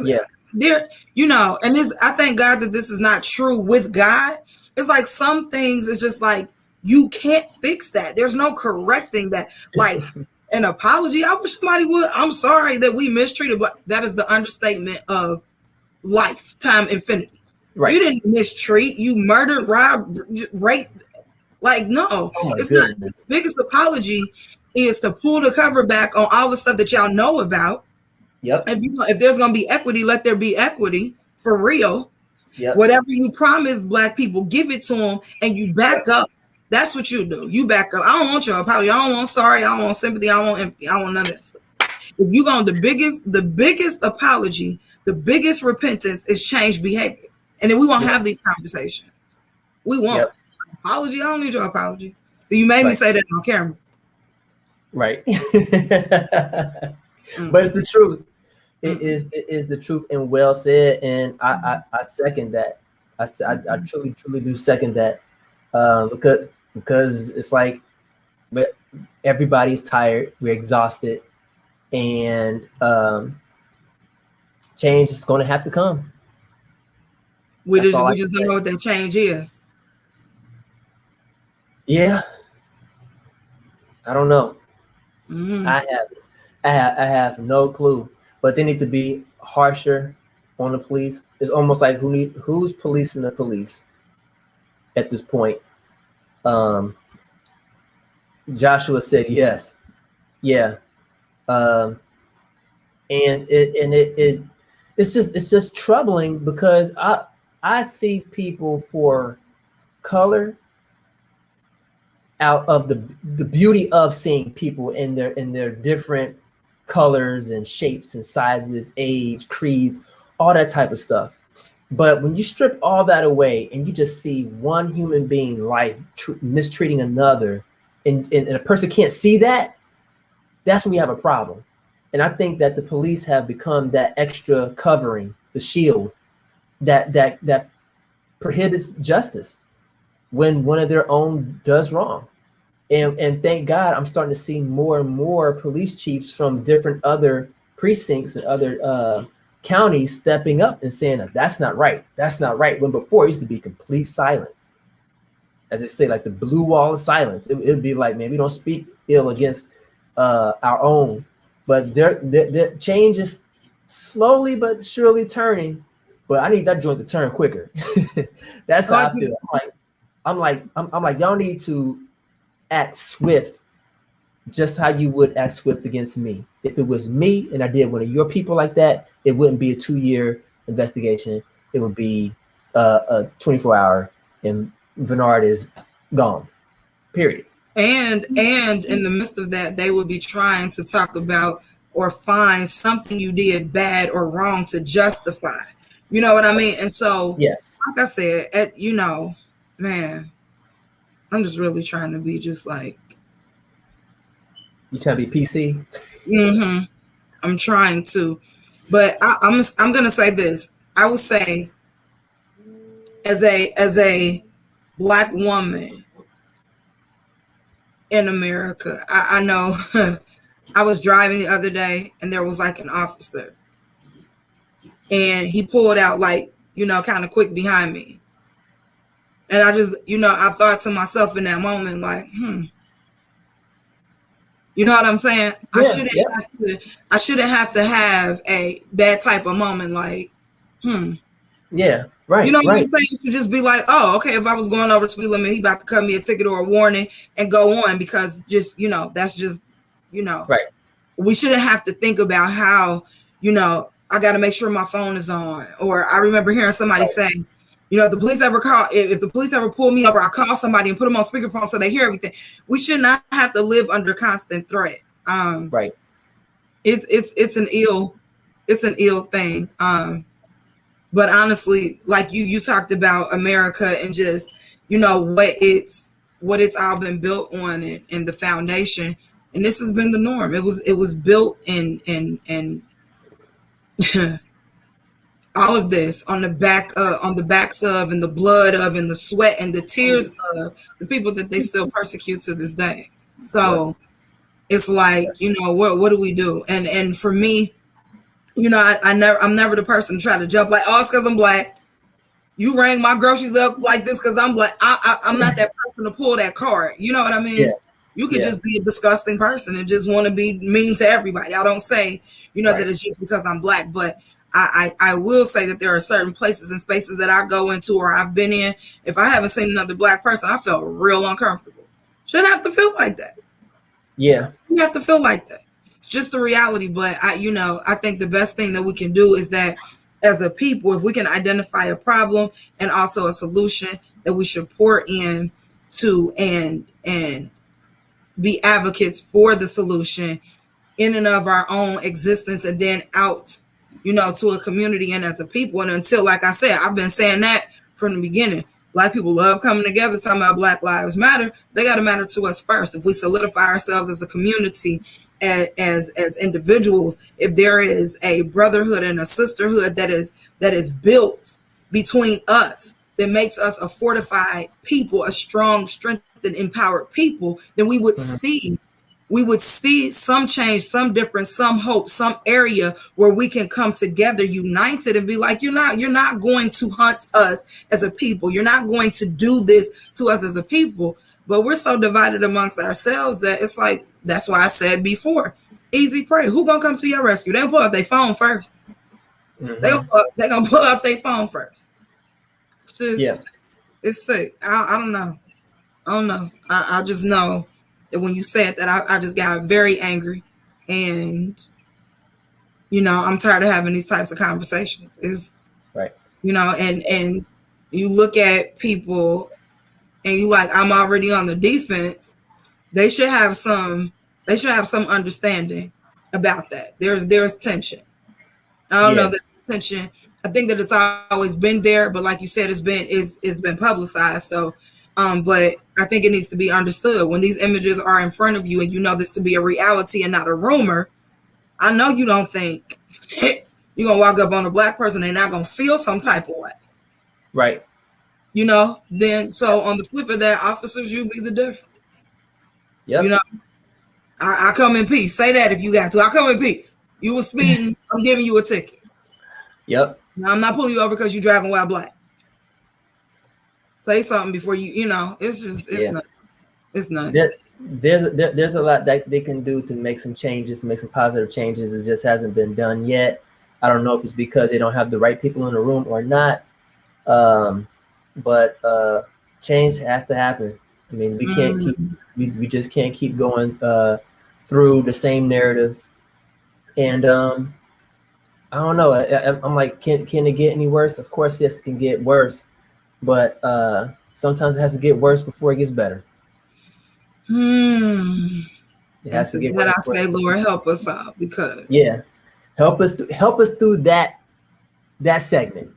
thank God that this is not true with God. It's like some things, it's just like, you can't fix that. There's no correcting that. Like an apology, I wish somebody would. I'm sorry that we mistreated, but that is the understatement of lifetime infinity. Right. You didn't mistreat. You murdered, robbed, raped. Like, no. It's not. The biggest apology is to pull the cover back on all the stuff that y'all know about. Yep. If there's going to be equity, let there be equity for real. Yep. Whatever you promise black people, give it to them and you back up. That's what you do. You back up. I don't want your apology. I don't want sorry. I don't want sympathy. I don't want empathy. I don't want none of that stuff. If you go the biggest apology, the biggest repentance is change behavior. And then we won't have these conversations. We won't. Apology. I don't need your apology. So you made me say that on camera. Right. But it's the truth. It is the truth and well said. And I second that. I truly do second that. Because it's like everybody's tired, we're exhausted, and change is going to have to come. We just don't know what that change is. Yeah, I don't know. I have no clue. But they need to be harsher on the police. It's almost like who's policing the police at this point. Joshua said yes. Yeah. And it's just troubling because I see people for color out of the beauty of seeing people in their different colors and shapes and sizes, age, creeds, all that type of stuff. But when you strip all that away and you just see one human being life mistreating another, and a person can't see that, that's when we have a problem. And I think that the police have become that extra covering, the shield that prohibits justice when one of their own does wrong. And thank God I'm starting to see more and more police chiefs from different other precincts and other counties stepping up and saying that's not right. That's not right. When before it used to be complete silence. As they say, like the blue wall of silence. It'd be like, man, we don't speak ill against our own. But their change is slowly but surely turning. But I need that joint to turn quicker. That's how I feel. I'm like, y'all need to act swift, just how you would act swift against me. If it was me and I did one of your people like that, it wouldn't be a 2-year investigation. It would be a 24-hour, and Bernard is gone. Period. And in the midst of that, they would be trying to talk about or find something you did bad or wrong to justify. You know what I mean? And so, yes, like I said, man, I'm just really trying to be just like. You trying to be PC? Mm-hmm. I'm trying to, but I'm gonna say this. I would say as a Black woman in America, I know I was driving the other day and there was like an officer and he pulled out like, kind of quick behind me. And I just, I thought to myself in that moment, like, you know what I'm saying? Yeah, I shouldn't have to have that type of moment, like, Yeah, right. You know what right. I'm saying? You should just be like, oh, okay, if I was going over the speed limit, he about to cut me a ticket or a warning and go on, because just, that's just, Right. We shouldn't have to think about how, I got to make sure my phone is on. Or I remember hearing somebody say, if the police ever pull me over, I call somebody and put them on speakerphone so they hear everything. We should not have to live under constant threat. Right. It's an ill thing. But honestly, like you talked about America and just, what it's all been built on and the foundation. And this has been the norm. It was built in all of this on the backs of, and the blood of, and the sweat and the tears of the people that they still persecute to this day. So it's like, what do we do? And for me, I'm never the person to try to jump like, oh, it's because I'm Black. You rang my groceries up like this because I'm Black. I'm not that person to pull that card. You know what I mean? Yeah. You could just be a disgusting person and just want to be mean to everybody. I don't say, that it's just because I'm Black, but I will say that there are certain places and spaces that I go into or I've been in. If I haven't seen another Black person, I felt real uncomfortable. Shouldn't have to feel like that. Yeah. You have to feel like that. It's just the reality. But I think the best thing that we can do is that as a people, if we can identify a problem and also a solution, that we should pour in to and be advocates for the solution in and of our own existence, and then out, to a community and as a people. And until, like I said, I've been saying that from the beginning. Black people love coming together, talking about Black Lives Matter. They got to matter to us first. If we solidify ourselves as a community, as individuals, if there is a brotherhood and a sisterhood that is built between us, that makes us a fortified people, a strong, strengthened, empowered people, then we would see some change, some difference, some hope, some area where we can come together united and be like, you're not going to hunt us as a people. You're not going to do this to us as a people. But we're so divided amongst ourselves that it's like, that's why I said before, easy prey. Who gonna come to your rescue? They'll pull out their phone first. They're gonna pull out their phone first. It's sick. I don't know. I just know that when you said that, I just got very angry, and I'm tired of having these types of conversations. Is right. And you look at people and you like, I'm already on the defense. They should have some understanding about that. There's tension. I don't know that tension. I think that it's always been there, but like you said, it's been publicized. So, but I think it needs to be understood when these images are in front of you and you know this to be a reality and not a rumor. I know you don't think you're gonna walk up on a Black person and not gonna feel some type of way. Right. Then so on the flip of that, officers, you be the difference. Yep. I come in peace. Say that if you got to. I come in peace. You were speeding. I'm giving you a ticket. Yep. Now, I'm not pulling you over because you're driving while Black. Say something before it's not. There's a lot that they can do to make some changes, to make some positive changes. It just hasn't been done yet. I don't know if it's because they don't have the right people in the room or not. But change has to happen. I mean, we can't we just can't keep going through the same narrative. And I don't know. I'm like, can it get any worse? Of course, yes, it can get worse. But sometimes it has to get worse before it gets better. It has to get worse. I say, Lord, help us out, because help us through that segment.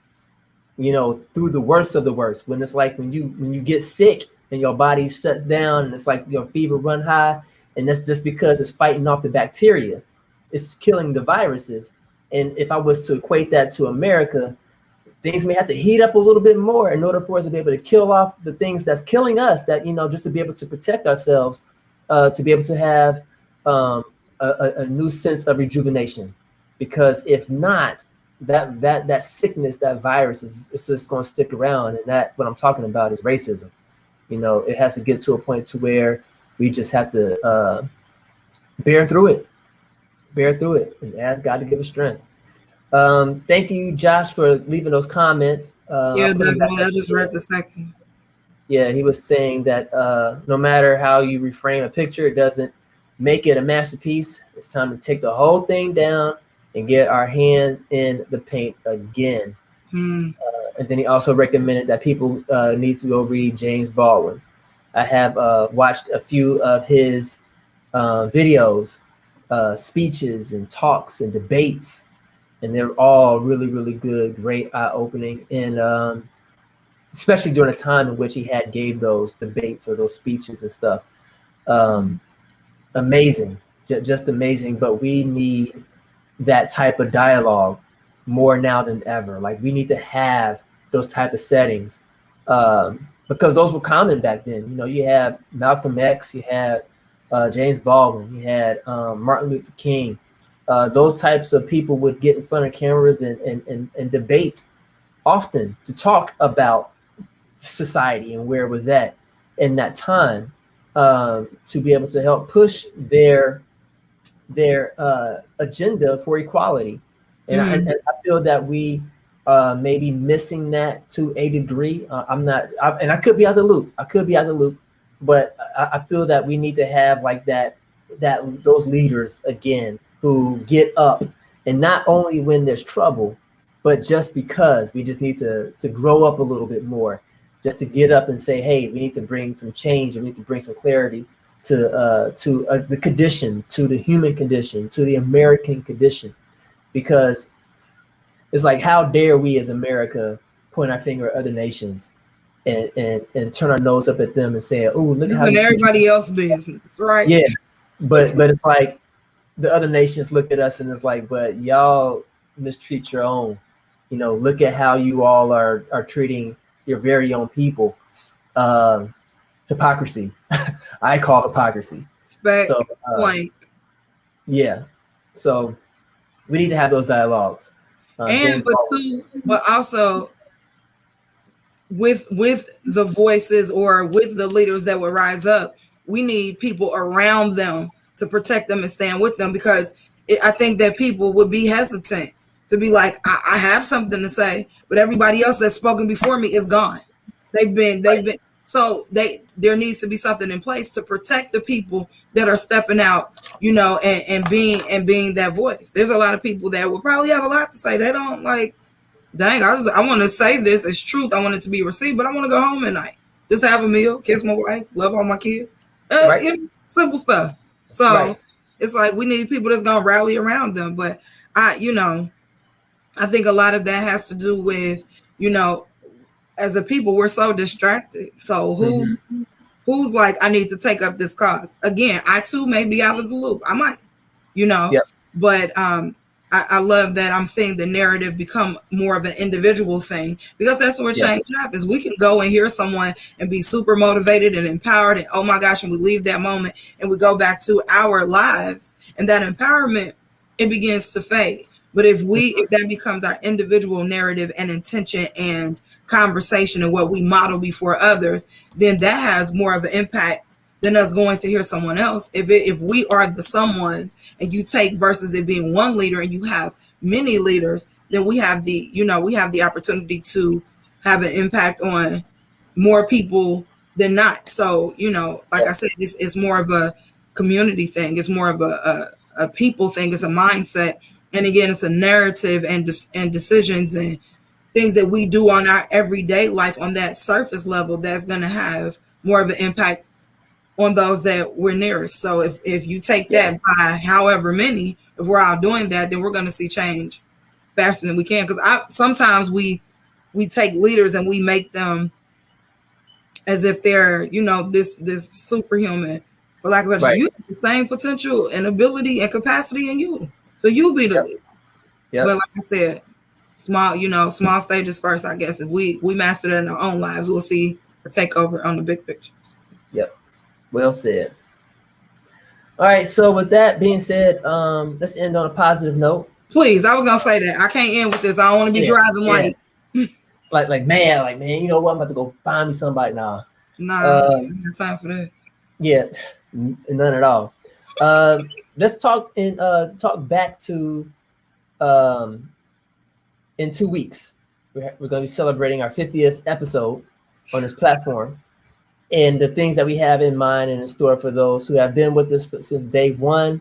Through the worst of the worst. When it's like when you get sick and your body shuts down and it's like your fever run high, and that's just because it's fighting off the bacteria. It's killing the viruses. And if I was to equate that to America, things may have to heat up a little bit more in order for us to be able to kill off the things that's killing us, that, just to be able to protect ourselves, to be able to have a new sense of rejuvenation. Because if not, that sickness, that virus is just going to stick around. And that, what I'm talking about, is racism. It has to get to a point to where we just have to bear through it, and ask God to give us strength. Thank you, Josh, for leaving those comments. Yeah, definitely. I just read the second. Yeah, he was saying that no matter how you reframe a picture, it doesn't make it a masterpiece. It's time to take the whole thing down and get our hands in the paint again. And then he also recommended that people need to go read James Baldwin. I have watched a few of his videos, speeches and talks and debates, and they're all really, really good, great, eye-opening, and especially during a time in which he gave those debates or those speeches and stuff. Amazing, just amazing. But we need that type of dialogue more now than ever. Like, we need to have those type of settings, because those were common back then. You had Malcolm X, you had James Baldwin, you had Martin Luther King. Those types of people would get in front of cameras and debate often, to talk about society and where it was at in that time, to be able to help push their agenda for equality. And I feel that we may be missing that to a degree. And I could be out the loop. But I feel that we need to have like those leaders again, who get up, and not only when there's trouble, but just because we just need to grow up a little bit more, just to get up and say, hey, we need to bring some change, and we need to bring some clarity to the condition, to the human condition, to the American condition. Because it's like, how dare we as America point our finger at other nations and turn our nose up at them and say, oh, look how everybody else business, right? Yeah, but it's like the other nations look at us and it's like, but y'all mistreat your own. Look at how you all are treating your very own people. Hypocrisy. I call hypocrisy. Yeah. So we need to have those dialogues. But also with the voices, or with the leaders that will rise up, we need people around them to protect them and stand with them, because I think that people would be hesitant to be like, I have something to say, but everybody else that's spoken before me is gone. They've been. So there needs to be something in place to protect the people that are stepping out, and being that voice. There's a lot of people that will probably have a lot to say. They don't like, dang, I want to say this as truth. I want it to be received, but I want to go home at night, just have a meal, kiss my wife, love all my kids, simple stuff. So it's like, we need people that's gonna rally around them. But I think a lot of that has to do with, as a people, we're so distracted. So who's like, I need to take up this cause again? I too may be out of the loop. I might, but I love that I'm seeing the narrative become more of an individual thing, because that's where change happens. We can go and hear someone and be super motivated and empowered, and oh my gosh, and we leave that moment and we go back to our lives, and that empowerment, it begins to fade. But if that becomes our individual narrative and intention and conversation and what we model before others, then that has more of an impact than us going to hear someone else. If we are the someones, and you take versus it being one leader and you have many leaders, then we have the opportunity to have an impact on more people than not. So, like I said, it's more of a community thing. It's more of a people thing. It's a mindset. And again, it's a narrative and decisions and things that we do on our everyday life on that surface level that's going to have more of an impact on those that we're nearest. So if you take that by however many, if we're all doing that, then we're going to see change faster than we can. Because sometimes we take leaders and we make them as if they're, this superhuman, for lack of a better term. You have the same potential and ability and capacity in you. So you'll be the leader. But like I said, small stages first, I guess. If we master it in our own lives, we'll see a takeover on the big picture. Yep. Well said. All right. So with that being said, let's end on a positive note. Please, I was gonna say that. I can't end with this. I don't want to be driving like man, you know what? I'm about to go find me somebody now. Nah, no time for that. Yeah, none at all. Let's talk back to in 2 weeks. We're going to be celebrating our 50th episode on this platform, and the things that we have in mind and in store for those who have been with us since day one.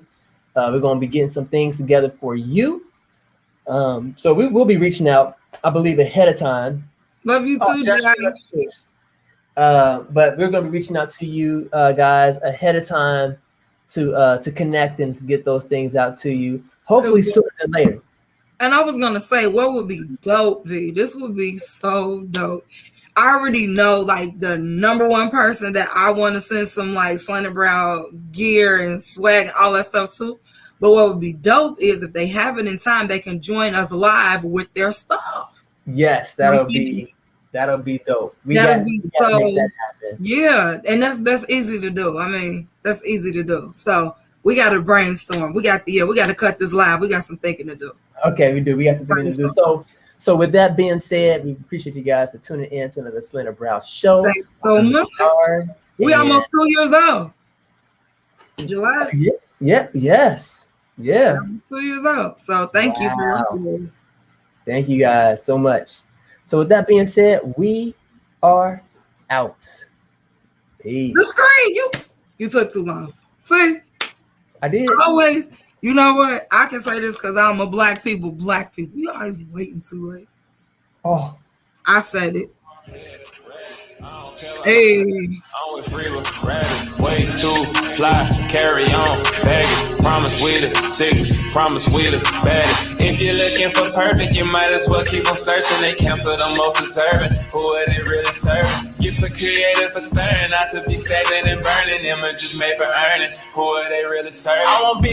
We're going to be getting some things together for you. So we will be reaching out, I believe, ahead of time. Love you too, guys. But we're going to be reaching out to you guys ahead of time to connect and to get those things out to you. Hopefully sooner than later. And I was going to say, what would be dope, V? This would be so dope. I already know, like, the number one person that I want to send some, like, Slanted Brow gear and swag and all that stuff to. But what would be dope is if they have it in time, they can join us live with their stuff. Yes, that'll be dope. That'll be so, make that happen. Yeah, and that's easy to do. I mean, that's easy to do. So we got to brainstorm. We got to cut this live. We got some thinking to do. Okay, we do. We got some thinking to do. So with that being said, we appreciate you guys for tuning in to another Slanted Brow show. Thanks so much. We almost 2 years old. July. Yes. 2 years old. So thank you for watching. Thank you guys so much. So with that being said, we are out. Peace. The screen, you took too long. See? I did. Always. You know what? I can say this because I'm a black people. You always waiting too late. Oh. I said it. Hey. I'm with Freeman, Radis, way too fly, carry on, baggage, promise we the sickest, promise we the baddest. If you're looking for perfect, you might as well keep on searching. They cancel the most deserving, who are they really serving? Gifts are created for staring, not to be stagnant and burning. Images made for earning, who are they really serving? I won't be